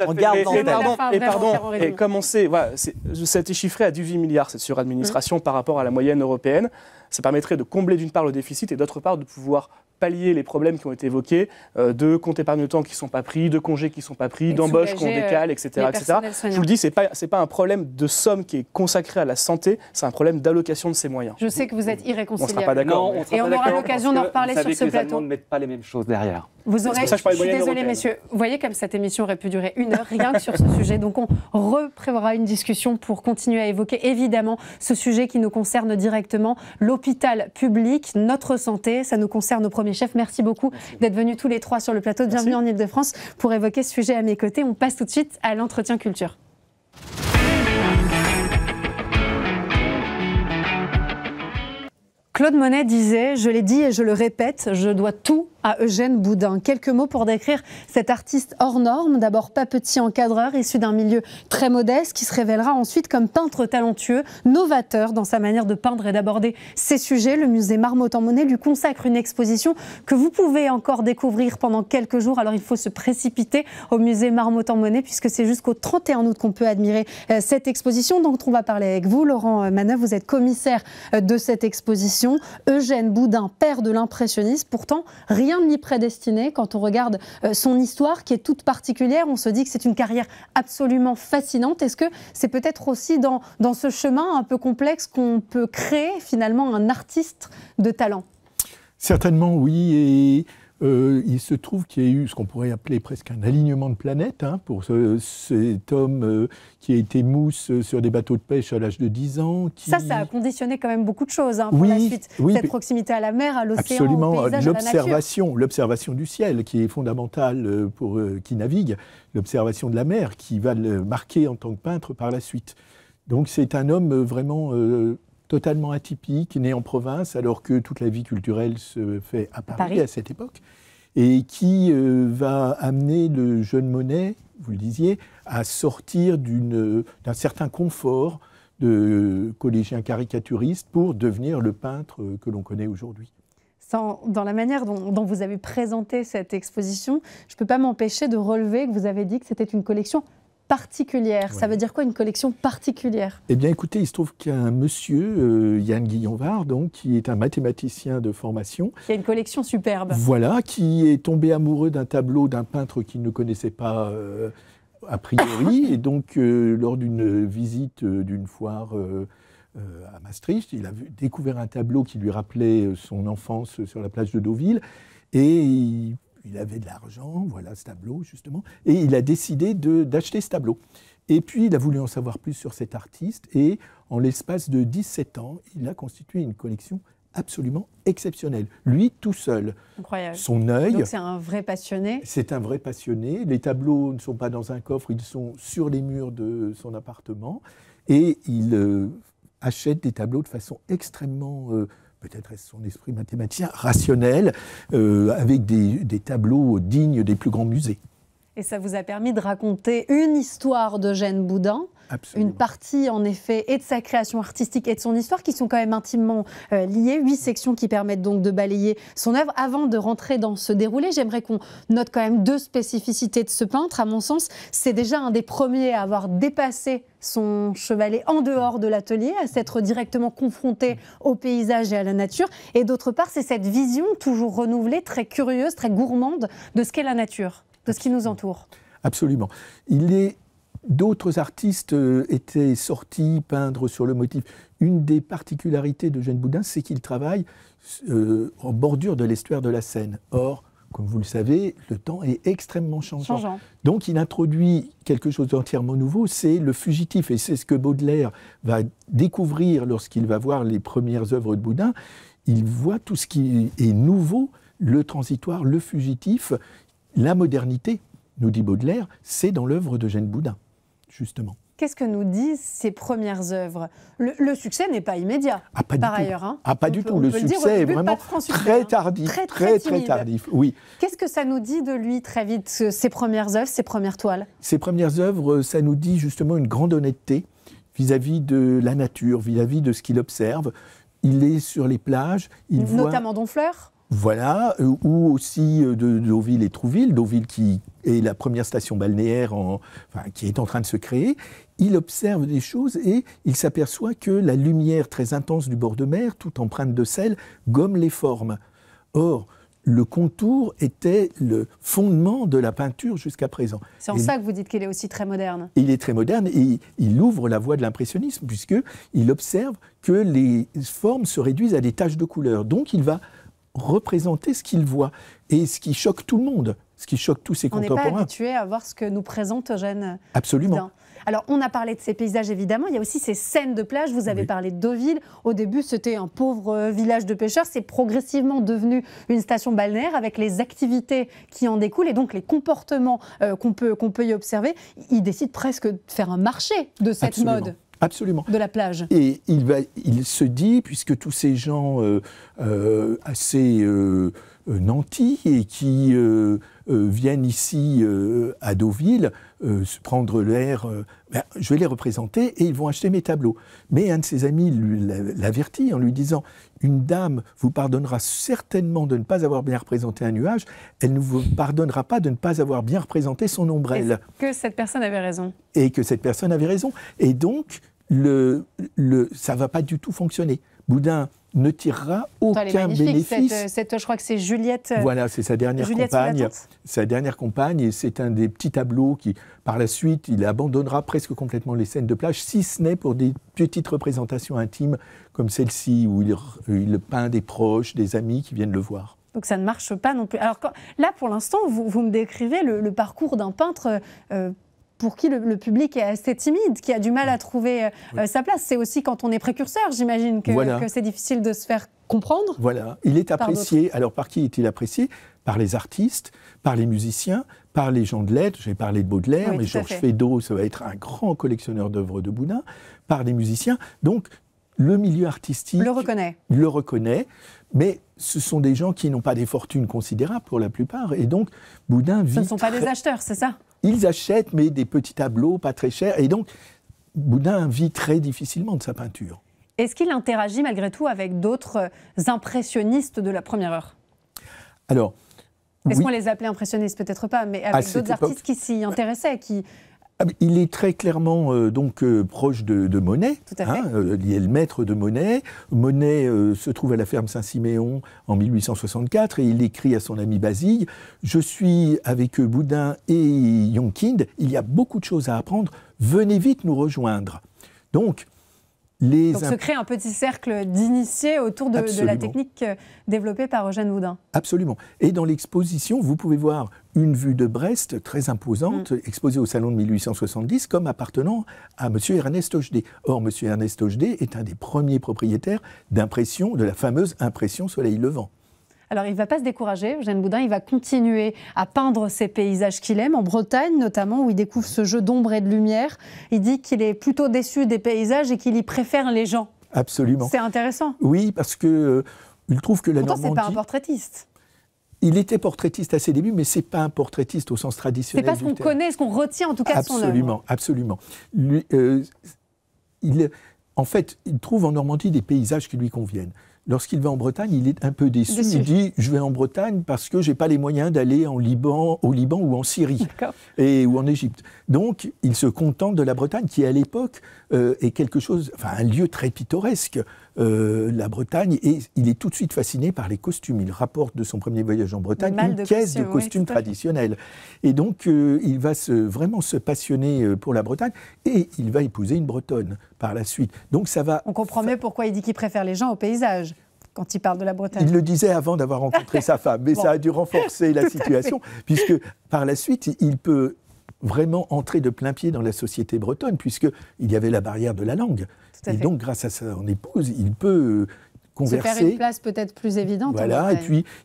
on garde en tête.
Et comme on sait, ça a été chiffré à 18 milliards, cette suradministration, par rapport à la moyenne européenne. Ça permettrait de combler d'une part le déficit et d'autre part de pouvoir pallier les problèmes qui ont été évoqués, de comptes épargne-temps qui ne sont pas pris, de congés qui ne sont pas pris, d'embauches qu'on décale, etc. Je vous le dis, ce n'est pas un problème de somme qui est consacré à la santé, c'est un problème d'allocation de ces moyens.
Je sais que vous êtes irréconciliable.
On ne sera pas d'accord.
Et on aura l'occasion d'en reparler sur ce plateau.
Les Allemands ne mettent pas les mêmes choses derrière.
Vous aurez, je suis désolée messieurs, vous voyez comme cette émission aurait pu durer 1 heure, rien que sur ce sujet. Donc on reprévoira une discussion pour continuer à évoquer évidemment ce sujet qui nous concerne directement, l'hôpital public, notre santé, ça nous concerne au premier chef. Merci beaucoup d'être venus tous les 3 sur le plateau de Bienvenue en Ile-de-France pour évoquer ce sujet à mes côtés. On passe tout de suite à l'entretien culture. Claude Monet disait, je l'ai dit et je le répète, je dois tout à Eugène Boudin. Quelques mots pour décrire cet artiste hors norme, d'abord pas petit encadreur, issu d'un milieu très modeste, qui se révélera ensuite comme peintre talentueux, novateur dans sa manière de peindre et d'aborder ses sujets. Le musée Marmottan-Monet lui consacre une exposition que vous pouvez encore découvrir pendant quelques jours. Alors il faut se précipiter au musée Marmottan-Monet puisque c'est jusqu'au 31 août qu'on peut admirer cette exposition. Donc on va parler avec vous, Laurent Manœuvre, vous êtes commissaire de cette exposition. Eugène Boudin, père de l'impressionnisme, pourtant rien ne l'y prédestiné. Quand on regarde son histoire qui est toute particulière, on se dit que c'est une carrière absolument fascinante. Est-ce que c'est peut-être aussi dans ce chemin un peu complexe qu'on peut créer finalement un artiste de talent ?
Certainement oui, et il se trouve qu'il y a eu ce qu'on pourrait appeler presque un alignement de planètes pour cet homme qui a été mousse sur des bateaux de pêche à l'âge de 10 ans. Ça
a conditionné quand même beaucoup de choses pour la suite. Cette proximité à la mer, à l'océan, au paysage, à la nature.
L'observation du ciel qui est fondamentale pour qui navigue, l'observation de la mer qui va le marquer en tant que peintre par la suite. Donc c'est un homme vraiment... totalement atypique, né en province, alors que toute la vie culturelle se fait à Paris à cette époque, et qui va amener le jeune Monet, vous le disiez, à sortir d'un certain confort de collégien caricaturiste pour devenir le peintre que l'on connaît aujourd'hui.
Dans la manière dont vous avez présenté cette exposition, je ne peux pas m'empêcher de relever que vous avez dit que c'était une collection particulière. Ouais. Ça veut dire quoi, une collection particulière ?
Eh bien, écoutez, il se trouve qu'il y a un monsieur, Yann Guillonvard, donc, qui est un mathématicien de formation.
Qui a une collection superbe.
Voilà, qui est tombé amoureux d'un tableau d'un peintre qu'il ne connaissait pas a priori. Et donc, lors d'une visite d'une foire à Maastricht, il a découvert un tableau qui lui rappelait son enfance sur la plage de Deauville. Et il avait de l'argent, voilà ce tableau justement, et il a décidé d'acheter ce tableau. Et puis il a voulu en savoir plus sur cet artiste, et en l'espace de 17 ans, il a constitué une collection absolument exceptionnelle. Lui, tout seul.
Incroyable.
Son œil...
Donc c'est un vrai passionné.
C'est un vrai passionné. Les tableaux ne sont pas dans un coffre, ils sont sur les murs de son appartement, et il achète des tableaux de façon extrêmement... peut-être est-ce son esprit mathématicien, rationnel, avec des tableaux dignes des plus grands musées.
Et ça vous a permis de raconter une histoire d'Eugène Boudin,
Absolument.
Une partie en effet et de sa création artistique et de son histoire qui sont quand même intimement liées, 8 sections qui permettent donc de balayer son œuvre. Avant de rentrer dans ce déroulé, j'aimerais qu'on note quand même 2 spécificités de ce peintre. À mon sens, c'est déjà un des premiers à avoir dépassé son chevalet en dehors de l'atelier, à s'être directement confronté au paysage et à la nature. Et d'autre part, c'est cette vision toujours renouvelée, très curieuse, très gourmande de ce qu'est la nature, de ce qui nous entoure.
Absolument. D'autres artistes étaient sortis peindre sur le motif. Une des particularités d'Eugène Boudin, c'est qu'il travaille en bordure de l'estuaire de la Seine. Or, comme vous le savez, le temps est extrêmement changeant. Donc il introduit quelque chose d'entièrement nouveau, c'est le fugitif. Et c'est ce que Baudelaire va découvrir lorsqu'il va voir les premières œuvres de Boudin. il voit tout ce qui est nouveau, le transitoire, le fugitif, la modernité, nous dit Baudelaire, c'est dans l'œuvre d'Eugène Boudin, justement.
Qu'est-ce que nous disent ces premières œuvres? Le succès n'est pas immédiat,
pas
par
du
ailleurs.
tout.
Hein.
Pas du tout. Le succès est vraiment très tardif. Très tardif, oui.
Qu'est-ce que ça nous dit de lui très vite, ses premières œuvres, ses premières toiles?
Ses premières œuvres, ça nous dit justement une grande honnêteté vis-à-vis de la nature, vis-à-vis de ce qu'il observe. Il est sur les plages.
Notamment Donfleur.
Voilà, ou aussi de Deauville et Trouville. Deauville qui est la première station balnéaire qui est en train de se créer. Il observe des choses et il s'aperçoit que la lumière très intense du bord de mer, toute empreinte de sel, gomme les formes. Or, le contour était le fondement de la peinture jusqu'à présent.
C'est en ça que vous dites qu'il est aussi très moderne.
Il est très moderne et il ouvre la voie de l'impressionnisme puisqu'il observe que les formes se réduisent à des taches de couleur. Donc il va représenter ce qu'il voit et ce qui choque tout le monde, ce qui choque tous ses contemporains.
On n'est pas habitué à voir ce que nous présente Eugène.
Absolument.
Boudin. Alors, on a parlé de ces paysages, évidemment. Il y a aussi ces scènes de plage. Vous avez parlé de Deauville. Au début, c'était un pauvre village de pêcheurs. C'est progressivement devenu une station balnéaire avec les activités qui en découlent et donc les comportements qu'on peut y observer. Il décide presque de faire un marché de cette mode.
Absolument.
De la plage.
Et il se dit, puisque tous ces gens assez nantis et qui viennent ici à Deauville se prendre l'air, je vais les représenter et ils vont acheter mes tableaux. Mais un de ses amis l'avertit en lui disant « Une dame vous pardonnera certainement de ne pas avoir bien représenté un nuage, elle ne vous pardonnera pas de ne pas avoir bien représenté son ombrelle. »
Que cette personne avait raison.
Et que cette personne avait raison. Et donc, ça ne va pas du tout fonctionner. Boudin ne tirera aucun bénéfice.
Je crois que c'est Juliette.
Voilà, c'est sa dernière compagne. Sa dernière compagne, et c'est un des petits tableaux qui, par la suite, il abandonnera presque complètement les scènes de plage, si ce n'est pour des petites représentations intimes comme celle-ci, où il peint des proches, des amis qui viennent le voir.
Donc ça ne marche pas non plus. Alors là, pour l'instant, vous me décrivez le parcours d'un peintre pour qui le public est assez timide, qui a du mal à trouver sa place. C'est aussi quand on est précurseur, j'imagine, que c'est difficile de se faire comprendre.
Voilà, il est apprécié. Alors par qui est-il apprécié? Par les artistes, par les musiciens, par les gens de lettres. J'ai parlé de Baudelaire, mais Georges Feydeau, ça va être un grand collectionneur d'œuvres de Boudin, par les musiciens. Donc le milieu artistique le reconnaît, mais ce sont des gens qui n'ont pas des fortunes considérables pour la plupart. Et donc Boudin vit...
Ce ne sont pas des acheteurs, c'est ça?
Ils achètent, mais des petits tableaux, pas très chers. Et donc, Boudin vit très difficilement de sa peinture.
Est-ce qu'il interagit malgré tout avec d'autres impressionnistes de la première heure?
Alors,
est-ce qu'on les appelait impressionnistes? Peut-être pas, mais avec d'autres artistes qui s'y intéressaient,
Il est très clairement proche de Monet.
Tout à fait.
Il est le maître de Monet. Monet se trouve à la ferme Saint-Siméon en 1864 et il écrit à son ami Basile « Je suis avec Boudin et Yonkind, il y a beaucoup de choses à apprendre, venez vite nous rejoindre. » Donc
se crée un petit cercle d'initiés autour de la technique développée par Eugène Boudin.
Absolument. Et dans l'exposition, vous pouvez voir une vue de Brest très imposante, exposée au Salon de 1870, comme appartenant à M. Ernest Hochdé. Or, M. Ernest Hochdé est un des premiers propriétaires d'impression, de la fameuse impression Soleil Levant.
Alors, il ne va pas se décourager, Eugène Boudin, il va continuer à peindre ces paysages qu'il aime, en Bretagne notamment, où il découvre ce jeu d'ombre et de lumière. Il dit qu'il est plutôt déçu des paysages et qu'il y préfère les gens.
Absolument.
C'est intéressant.
Oui, parce qu'il trouve que la Normandie...
Pourtant, ce n'est pas un portraitiste.
Il était portraitiste à ses débuts, mais ce n'est pas un portraitiste au sens traditionnel.
Ce n'est pas ce qu'on connaît, ce qu'on retient en tout cas de son œuvre.
Absolument. En fait, il trouve en Normandie des paysages qui lui conviennent. Lorsqu'il va en Bretagne, il est un peu déçu. Il dit « Je vais en Bretagne parce que je n'ai pas les moyens d'aller au Liban ou en Syrie ou en Égypte. » Donc, il se contente de la Bretagne, qui à l'époque est quelque chose, un lieu très pittoresque. La Bretagne, et il est tout de suite fasciné par les costumes. Il rapporte de son premier voyage en Bretagne une caisse de costumes traditionnels. Et donc, il va vraiment se passionner pour la Bretagne et il va épouser une Bretonne par la suite. Donc, ça va...
On comprend mieux pourquoi il dit qu'il préfère les gens au paysage quand il parle de la Bretagne.
Il le disait avant d'avoir rencontré sa femme, mais ça a dû renforcer la situation, puisque par la suite, il peut vraiment entrer de plein pied dans la société bretonne, puisqu'il y avait la barrière de la langue. Et donc, grâce à son épouse, il peut
converser.
Se faire une place peut-être plus évidente.
Voilà,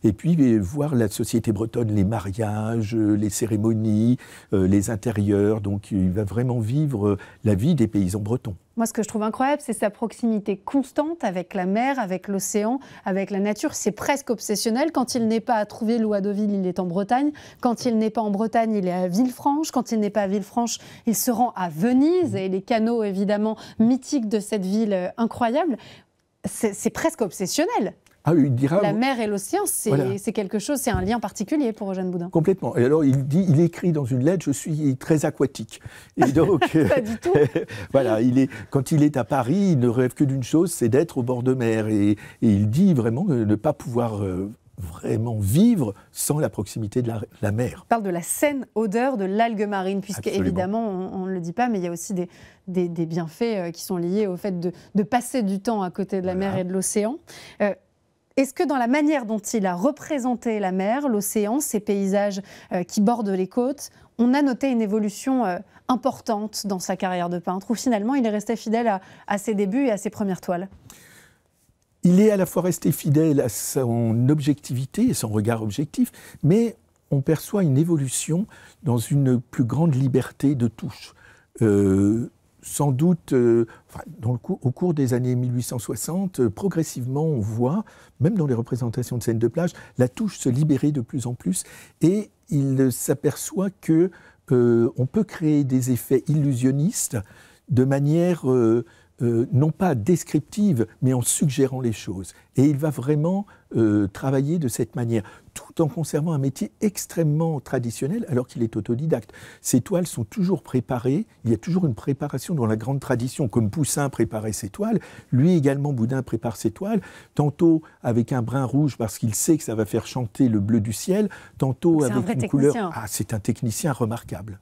et puis voir la société bretonne, les mariages, les cérémonies, les intérieurs. Donc il va vraiment vivre la vie des paysans bretons.
Moi, ce que je trouve incroyable, c'est sa proximité constante avec la mer, avec l'océan, avec la nature. C'est presque obsessionnel. Quand il n'est pas à Trouville ou à Deauville, il est en Bretagne. Quand il n'est pas en Bretagne, il est à Villefranche. Quand il n'est pas à Villefranche, il se rend à Venise. Et les canaux, évidemment, mythiques de cette ville incroyable. C'est presque obsessionnel.
Ah, il dira,
la mer et l'océan, c'est quelque chose, c'est un lien particulier pour Eugène Boudin.
Complètement. Et alors, il écrit dans une lettre, je suis très aquatique. Et donc,
pas du tout.
Voilà, quand il est à Paris, il ne rêve que d'une chose, c'est d'être au bord de mer. Et il dit vraiment ne pas pouvoir vraiment vivre sans la proximité de la mer.
On parle de la saine odeur de l'algue marine, puisque évidemment, on ne le dit pas, mais il y a aussi des bienfaits qui sont liés au fait de passer du temps à côté de la mer et de l'océan. Est-ce que dans la manière dont il a représenté la mer, l'océan, ces paysages qui bordent les côtes, on a noté une évolution importante dans sa carrière de peintre, où finalement il est resté fidèle à ses débuts et à ses premières toiles?
Il est à la fois resté fidèle à son objectivité et son regard objectif, mais on perçoit une évolution dans une plus grande liberté de touche. Sans doute, au cours des années 1860, progressivement, on voit, même dans les représentations de scènes de plage, la touche se libérer de plus en plus, et il s'aperçoit que on peut créer des effets illusionnistes de manière non pas descriptive, mais en suggérant les choses. Et il va vraiment travailler de cette manière, tout en conservant un métier extrêmement traditionnel, alors qu'il est autodidacte. Ses toiles sont toujours préparées, il y a toujours une préparation dans la grande tradition, comme Poussin préparait ses toiles, lui également, Boudin prépare ses toiles, tantôt avec un brin rouge parce qu'il sait que ça va faire chanter le bleu du ciel, tantôt avec une couleur... Ah, c'est un technicien remarquable.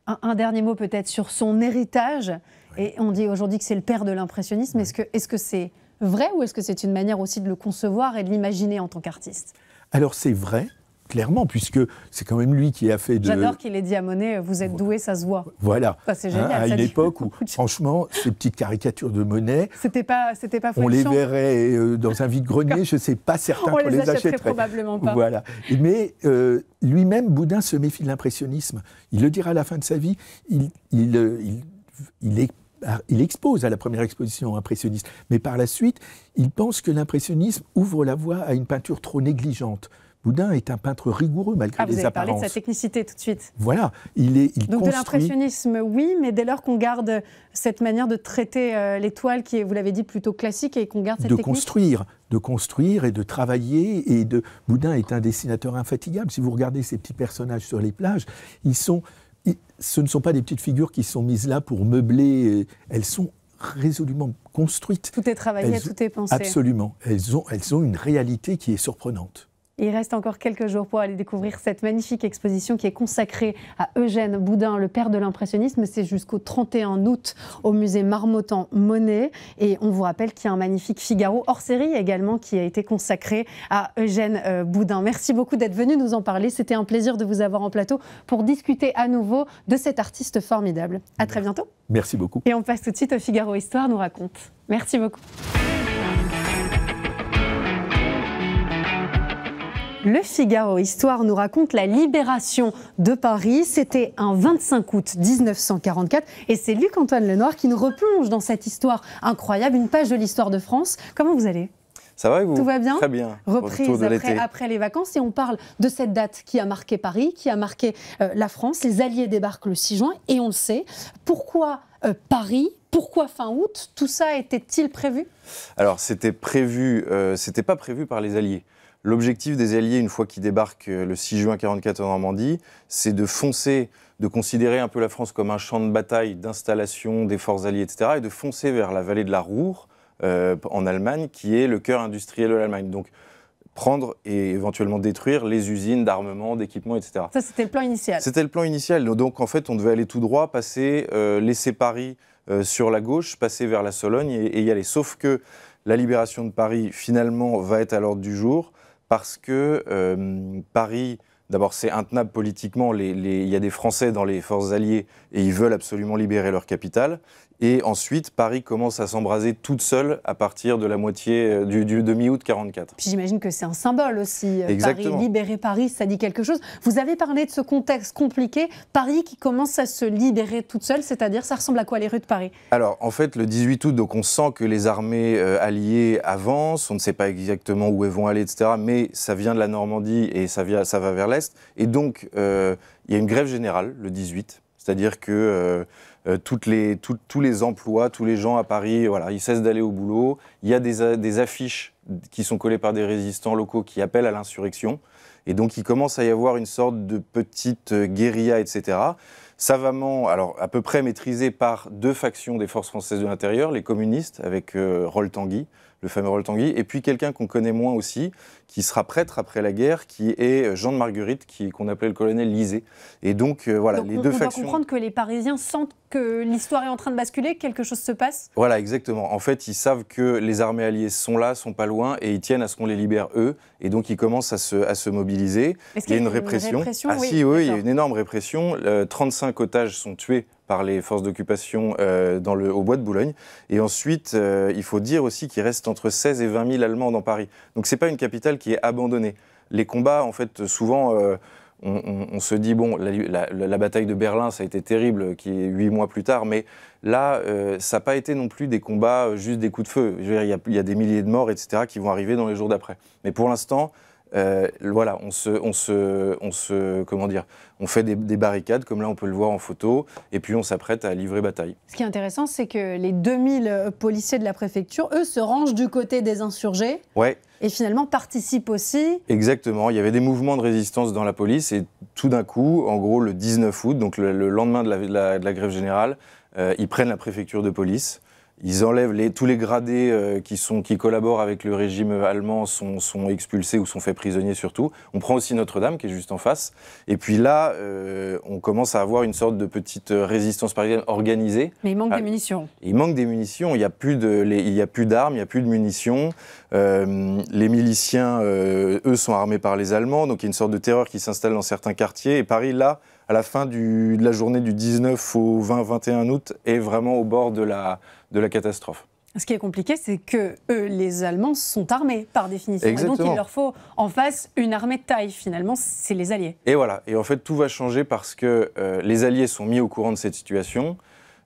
Un dernier mot peut-être sur son héritage. Et on dit aujourd'hui que c'est le père de l'impressionnisme. Est-ce que c'est vrai ou est-ce que c'est une manière aussi de le concevoir et de l'imaginer en tant qu'artiste?
Alors c'est vrai, clairement, puisque c'est quand même lui qui a fait de...
J'adore qu'il ait dit à Monet, vous êtes doué, ça se voit.
Voilà,
c'est génial,
à une époque où, franchement, ces petites caricatures de Monet,
c'était pas
on les verrait dans un vide-grenier, je ne sais pas certain qu'on les achèterait.
Probablement pas.
Voilà. Mais lui-même, Boudin se méfie de l'impressionnisme. Il le dira à la fin de sa vie, il expose à la première exposition impressionniste, mais par la suite, il pense que l'impressionnisme ouvre la voie à une peinture trop négligente. Boudin est un peintre rigoureux malgré les apparences. Vous avez parlé
de sa technicité tout de suite.
Voilà,
Donc de l'impressionnisme, oui, mais dès lors qu'on garde cette manière de traiter les toiles qui est, vous l'avez dit, plutôt classique et qu'on garde cette technique.
De construire et de travailler. Boudin est un dessinateur infatigable. Si vous regardez ces petits personnages sur les plages, ce ne sont pas des petites figures qui sont mises là pour meubler. Elles sont résolument construites.
Tout est travaillé, tout est pensé.
Absolument. Elles ont une réalité qui est surprenante.
Il reste encore quelques jours pour aller découvrir cette magnifique exposition qui est consacrée à Eugène Boudin, le père de l'impressionnisme. C'est jusqu'au 31 août au musée Marmottan-Monet. Et on vous rappelle qu'il y a un magnifique Figaro hors série également qui a été consacré à Eugène Boudin. Merci beaucoup d'être venu nous en parler. C'était un plaisir de vous avoir en plateau pour discuter à nouveau de cet artiste formidable. À très bientôt.
Merci beaucoup.
Et on passe tout de suite au Figaro Histoire nous raconte. Merci beaucoup. Le Figaro Histoire nous raconte la libération de Paris. C'était un 25 août 1944 et c'est Luc-Antoine Lenoir qui nous replonge dans cette histoire incroyable, une page de l'histoire de France. Comment vous allez ?
Ça va et vous ?
Tout va bien ?
Très bien.
Reprise après les vacances et on parle de cette date qui a marqué Paris, qui a marqué la France. Les Alliés débarquent le 6 juin et on le sait. Pourquoi Paris ? Pourquoi fin août ? Tout ça était-il prévu ?
Alors c'était prévu, c'était pas prévu par les Alliés. L'objectif des Alliés, une fois qu'ils débarquent le 6 juin 1944 en Normandie, c'est de foncer, de considérer un peu la France comme un champ de bataille, d'installation des forces alliées, etc., et de foncer vers la vallée de la Ruhr, en Allemagne, qui est le cœur industriel de l'Allemagne. Donc, prendre et éventuellement détruire les usines d'armement, d'équipement, etc.
Ça, c'était le plan initial.
C'était le plan initial. Donc, en fait, on devait aller tout droit, passer, laisser Paris sur la gauche, passer vers la Sologne et y aller. Sauf que la libération de Paris, finalement, va être à l'ordre du jour, parce que Paris D'abord, c'est intenable politiquement. Il y a des Français dans les forces alliées et ils veulent absolument libérer leur capitale. Et ensuite, Paris commence à s'embraser toute seule à partir de la moitié de mi-août 44.
Puis j'imagine que c'est un symbole aussi.
Exactement.
Paris, libérer Paris, ça dit quelque chose. Vous avez parlé de ce contexte compliqué. Paris qui commence à se libérer toute seule, c'est-à-dire ça ressemble à quoi les rues de Paris?
Alors, en fait, le 18 août, donc on sent que les armées alliées avancent. On ne sait pas exactement où elles vont aller, etc. Mais ça vient de la Normandie et ça va vers l'Est. Et donc, il y a une grève générale le 18. C'est-à-dire que tous les emplois, tous les gens à Paris, voilà, ils cessent d'aller au boulot. Il y a des affiches qui sont collées par des résistants locaux qui appellent à l'insurrection. Et donc, il commence à y avoir une sorte de petite guérilla, etc. Savamment, alors à peu près maîtrisée par deux factions des forces françaises de l'intérieur, les communistes avec Rol-Tanguy, le fameux Rol-Tanguy, et puis quelqu'un qu'on connaît moins aussi, qui sera prêtre après la guerre, qui est Jean de Marguerite, qu'on appelait le colonel Lisée. Et donc, voilà,
donc
les
on
deux
doit
factions...
comprendre que les Parisiens sentent que l'histoire est en train de basculer, que quelque chose se passe?
Voilà, exactement. En fait, ils savent que les armées alliées sont là, sont pas loin, et ils tiennent à ce qu'on les libère eux. Et donc, ils commencent à se mobiliser.
Est-ce
Il y a
qu'il
une répression. Ah
oui,
si, oui, il y a
d'accord.
une énorme répression. 35 otages sont tués par les forces d'occupation au bois de Boulogne. Et ensuite, il faut dire aussi qu'il reste entre 16 et 20 000 Allemands dans Paris. Donc, c'est pas une capitale qui est abandonnée. Les combats, en fait, souvent... On se dit, bon, la bataille de Berlin, ça a été terrible, qui est 8 mois plus tard, mais là, ça n'a pas été non plus des combats, juste des coups de feu. Je veux dire, il y a des milliers de morts, etc., qui vont arriver dans les jours d'après. Mais pour l'instant, voilà, on fait des barricades, comme là on peut le voir en photo, et puis on s'apprête à livrer bataille.
Ce qui est intéressant, c'est que les 2000 policiers de la préfecture, eux, se rangent du côté des insurgés.
Ouais.
Et finalement participent aussi.
Exactement, il y avait des mouvements de résistance dans la police et tout d'un coup, en gros le 19 août, donc le lendemain de la grève générale, ils prennent la préfecture de police, ils enlèvent tous les gradés qui collaborent avec le régime allemand sont expulsés ou sont faits prisonniers surtout. On prend aussi Notre-Dame qui est juste en face et puis là, on commence à avoir une sorte de petite résistance parisienne organisée.
Mais il manque des munitions.
Il manque des munitions, il n'y a plus d'armes, il n'y a plus de munitions. Les miliciens, eux, sont armés par les Allemands, donc il y a une sorte de terreur qui s'installe dans certains quartiers. Et Paris, là, à la fin de la journée du 19 au 20-21 août, est vraiment au bord de la catastrophe.
Ce qui est compliqué, c'est que eux, les Allemands, sont armés par définition.
Exactement.
Et donc il leur faut en face une armée de taille. Finalement, c'est les Alliés.
Et voilà. Et en fait, tout va changer parce que les Alliés sont mis au courant de cette situation.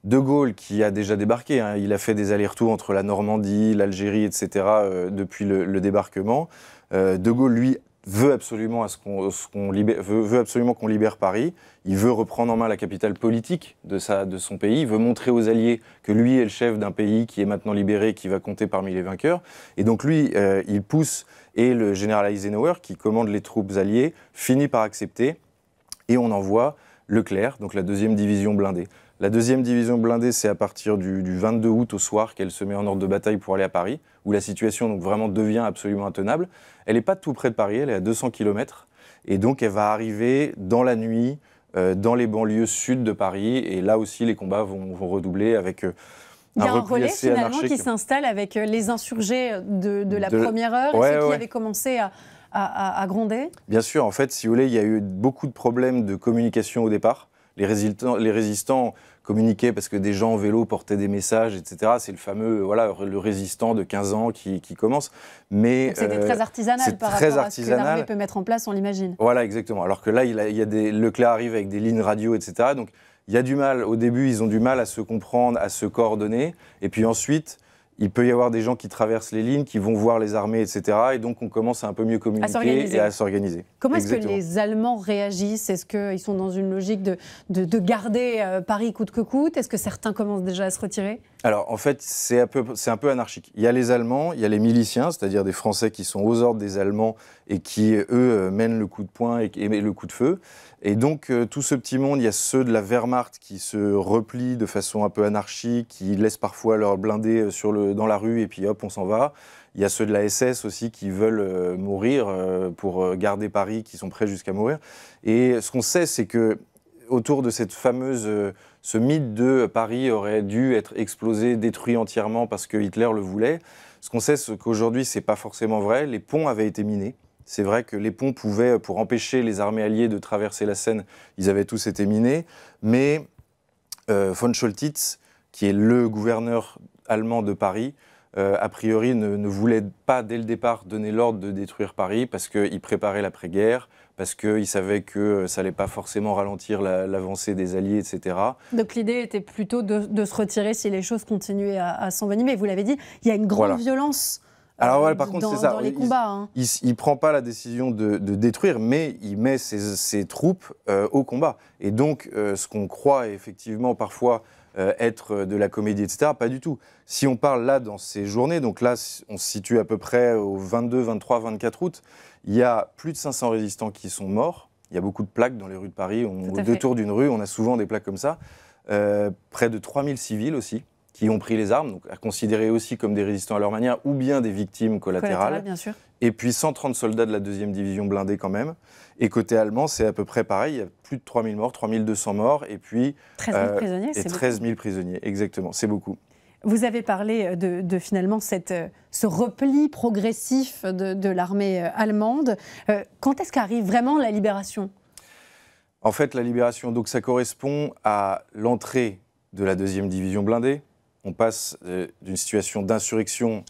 De Gaulle, qui a déjà débarqué, hein, il a fait des allers-retours entre la Normandie, l'Algérie, etc. Depuis le débarquement. De Gaulle, lui, veut absolument qu'on libère Paris. Il veut reprendre en main la capitale politique de son pays. Il veut montrer aux Alliés que lui est le chef d'un pays qui est maintenant libéré, qui va compter parmi les vainqueurs. Et donc lui, il pousse, et le général Eisenhower, qui commande les troupes alliées, finit par accepter. Et on envoie Leclerc, donc la 2e division blindée. La 2e division blindée, c'est à partir du 22 août au soir qu'elle se met en ordre de bataille pour aller à Paris, où la situation donc, vraiment devient absolument intenable. Elle n'est pas tout près de Paris, elle est à 200 km. Et donc elle va arriver dans la nuit, dans les banlieues sud de Paris. Et là aussi, les combats vont redoubler avec
il y a un relais finalement qui s'installe avec les insurgés de la première heure et ceux qui avaient commencé à gronder.
Bien sûr, en fait, si vous voulez, il y a eu beaucoup de problèmes de communication au départ. Les résistants communiquaient parce que des gens en vélo portaient des messages, etc. C'est le fameux le résistant de 15 ans qui commence. Mais
c'était très artisanal par rapport à ce que l'armée peut mettre en place, on l'imagine.
Voilà, exactement. Alors que là, Leclerc arrive avec des lignes radio, etc. Donc il y a du mal. Au début, ils ont du mal à se comprendre, à se coordonner. Et puis ensuite, il peut y avoir des gens qui traversent les lignes, qui vont voir les armées, etc. Et donc, on commence à un peu mieux communiquer et à s'organiser.
Comment est-ce que les Allemands réagissent? Est-ce qu'ils sont dans une logique de garder Paris coûte que coûte? Est-ce que certains commencent déjà à se retirer? Alors, en fait, c'est un peu anarchique. Il y a les Allemands, il y a les miliciens, c'est-à-dire des Français qui sont aux ordres des Allemands et qui, eux, mènent le coup de poing et le coup de feu. Et donc, tout ce petit monde, il y a ceux de la Wehrmacht qui se replient de façon un peu anarchique, qui laissent parfois leurs blindés dans la rue et puis hop, on s'en va. Il y a ceux de la SS aussi qui veulent mourir pour garder Paris, qui sont prêts jusqu'à mourir. Et ce qu'on sait, c'est que autour de cette fameuse, ce mythe de Paris aurait dû être explosé, détruit entièrement parce que Hitler le voulait, ce qu'on sait, c'est qu'aujourd'hui, c'est pas forcément vrai. Les ponts avaient été minés.
C'est vrai que les ponts pouvaient, pour empêcher les armées alliées de traverser la Seine, ils avaient tous été minés. Mais von Choltitz, qui est le gouverneur allemand de Paris, a priori ne voulait pas dès le départ donner l'ordre de détruire Paris parce qu'il préparait l'après-guerre, parce qu'il savait que ça n'allait pas forcément ralentir l'avancée des Alliés, etc.
Donc l'idée était plutôt de se retirer si les choses continuaient à s'envenimer. Vous l'avez dit, il y a une grande violence
par contre, c'est ça.
dans les combats.
Il ne prend pas la décision de détruire, mais il met ses troupes au combat. Et donc, ce qu'on croit effectivement parfois être de la comédie, etc., pas du tout. Si on parle là dans ces journées, donc là, on se situe à peu près au 22, 23, 24 août, il y a plus de 500 résistants qui sont morts. Il y a beaucoup de plaques dans les rues de Paris. Au détour d'une rue, on a souvent des plaques comme ça. Près de 3000 civils aussi, qui ont pris les armes, donc à considérer aussi comme des résistants à leur manière, ou bien des victimes collatérales.
Bien sûr.
Et puis 130 soldats de la 2e division blindée quand même. Et côté allemand, c'est à peu près pareil, il y a plus de 3000 morts, 3200 morts, et puis
13 000 prisonniers,
c'est 13 000 prisonniers, exactement, c'est beaucoup.
Vous avez parlé de finalement ce repli progressif de l'armée allemande. Quand est-ce qu'arrive vraiment la libération ?
En fait, la libération, donc ça correspond à l'entrée de la 2e division blindée. On passe d'une situation d'insurrection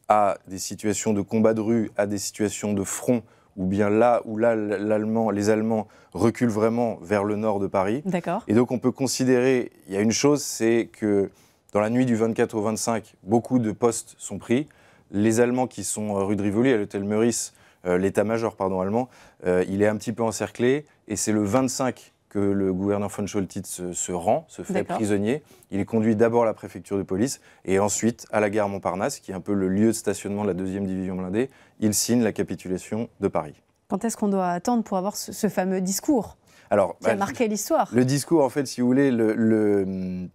à des situations de combat de rue, à des situations de front, ou bien là où les Allemands reculent vraiment vers le nord de Paris.
D'accord.
Et donc on peut considérer, il y a une chose, c'est que dans la nuit du 24 au 25, beaucoup de postes sont pris. Les Allemands qui sont rue de Rivoli, à l'hôtel Meurice, l'état-major allemand, il est un petit peu encerclé, et c'est le 25 que le gouverneur von Choltitz se rend, se fait prisonnier. Il est conduit d'abord à la préfecture de police et ensuite à la gare Montparnasse, qui est un peu le lieu de stationnement de la 2e division blindée. Il signe la capitulation de Paris.
Quand est-ce qu'on doit attendre pour avoir ce fameux discours qui a marqué l'histoire ?
Le discours, en fait, si vous voulez, De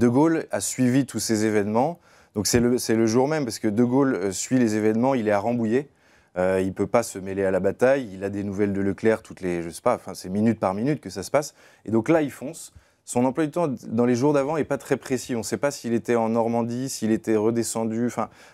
Gaulle a suivi tous ces événements. Donc c'est le jour même, parce que De Gaulle suit les événements, il est à Rambouillet. Il ne peut pas se mêler à la bataille, il a des nouvelles de Leclerc toutes les, je sais pas, c'est minute par minute que ça se passe. Et donc là, il fonce. Son emploi du temps, dans les jours d'avant, n'est pas très précis. On ne sait pas s'il était en Normandie, s'il était redescendu.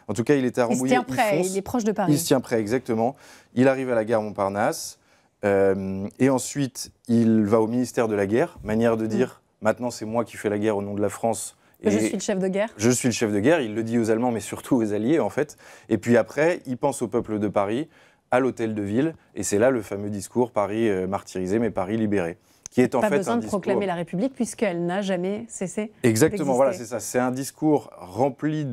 En tout cas, il était à Rambouillet.
Il se tient prêt, il est proche de Paris.
Il se tient prêt, exactement. Il arrive à la gare Montparnasse. Et ensuite, il va au ministère de la Guerre. Manière de dire, maintenant, c'est moi qui fais la guerre au nom de la France.
Et je suis le chef de guerre.
Je suis le chef de guerre, il le dit aux Allemands, mais surtout aux Alliés, en fait. Et puis après, il pense au peuple de Paris, à l'hôtel de ville, et c'est là le fameux discours « Paris martyrisé, mais Paris libéré », qui est en fait un discours...
Pas besoin de proclamer la République, puisqu'elle n'a jamais cessé
Exactement, voilà, c'est ça. C'est un discours rempli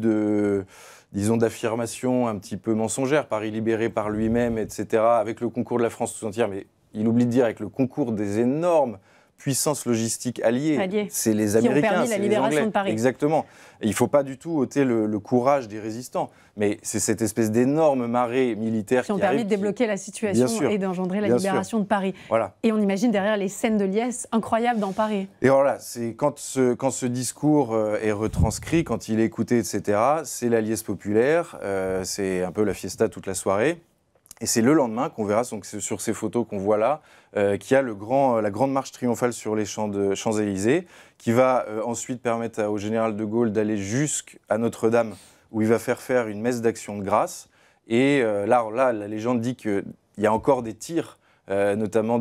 d'affirmations un petit peu mensongères, Paris libéré par lui-même, etc., avec le concours de la France tout entière, mais il oublie de dire avec le concours des énormes puissance logistique alliée. C'est les Américains, c'est les Anglais.
De Paris.
Exactement. Et il ne faut pas du tout ôter le courage des résistants. Mais c'est cette espèce d'énorme marée militaire qui ont
permis de débloquer la situation et d'engendrer la libération de Paris.
Voilà.
Et on imagine derrière les scènes de liesse incroyables dans Paris.
Et voilà, c'est quand ce discours est retranscrit, quand il est écouté, etc., c'est la liesse populaire, c'est un peu la fiesta toute la soirée. Et c'est le lendemain qu'on verra donc, sur ces photos qu'on voit là, qu'il y a la grande marche triomphale sur les Champs-Élysées, qui va ensuite permettre au général de Gaulle d'aller jusqu'à Notre-Dame, où il va faire une messe d'action de grâce. Et là, la légende dit qu'il y a encore des tirs, notamment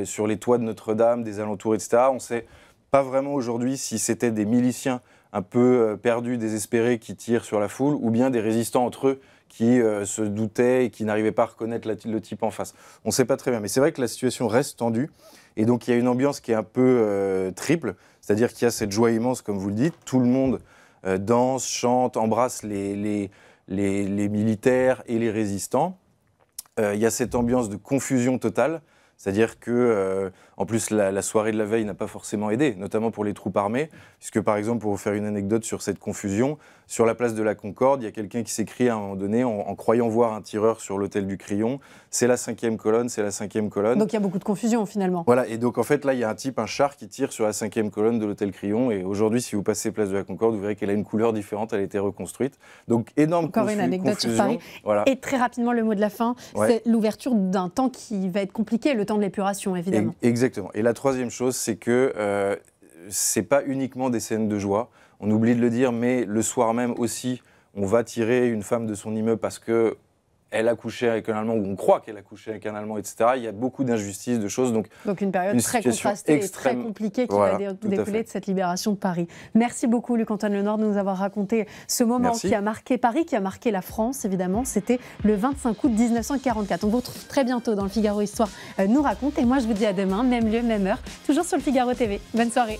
sur les toits de Notre-Dame, des alentours, etc. On ne sait pas vraiment aujourd'hui si c'était des miliciens un peu perdus, désespérés, qui tirent sur la foule, ou bien des résistants entre eux, qui se doutaient et qui n'arrivaient pas à reconnaître le type en face. On ne sait pas très bien, mais c'est vrai que la situation reste tendue, et donc il y a une ambiance qui est un peu triple, c'est-à-dire qu'il y a cette joie immense, comme vous le dites, tout le monde danse, chante, embrasse les militaires et les résistants. Il y a cette ambiance de confusion totale, c'est-à-dire que, en plus, la soirée de la veille n'a pas forcément aidé, notamment pour les troupes armées, puisque, par exemple, pour vous faire une anecdote sur cette confusion, sur la place de la Concorde, il y a quelqu'un qui s'écrie à un moment donné, en croyant voir un tireur sur l'hôtel du Crillon, c'est la 5e colonne, c'est la 5e colonne.
Donc il y a beaucoup de confusion, finalement.
Voilà, et donc, en fait, là, il y a un char qui tire sur la 5e colonne de l'hôtel Crillon, et aujourd'hui, si vous passez place de la Concorde, vous verrez qu'elle a une couleur différente, elle a été reconstruite. Donc, énorme confusion.
Encore une anecdote sur Paris.
Voilà.
Et très rapidement, le mot de la fin, c'est l'ouverture d'un temps qui va être compliqué, le temps de l'épuration, évidemment.
Exactement. Et la troisième chose, c'est que c'est pas uniquement des scènes de joie. On oublie de le dire, mais le soir même aussi, on va tirer une femme de son immeuble parce que elle a couché avec un Allemand, ou on croit qu'elle a couché avec un Allemand, etc. Il y a beaucoup d'injustices, de choses. Donc
une période très contrastée et très compliquée qui va découler de cette libération de Paris. Merci beaucoup Luc-Antoine Lenoir de nous avoir raconté ce moment qui a marqué Paris, qui a marqué la France évidemment. C'était le 25 août 1944. On vous retrouve très bientôt dans le Figaro Histoire nous raconte. Et moi je vous dis à demain, même lieu, même heure, toujours sur le Figaro TV. Bonne soirée.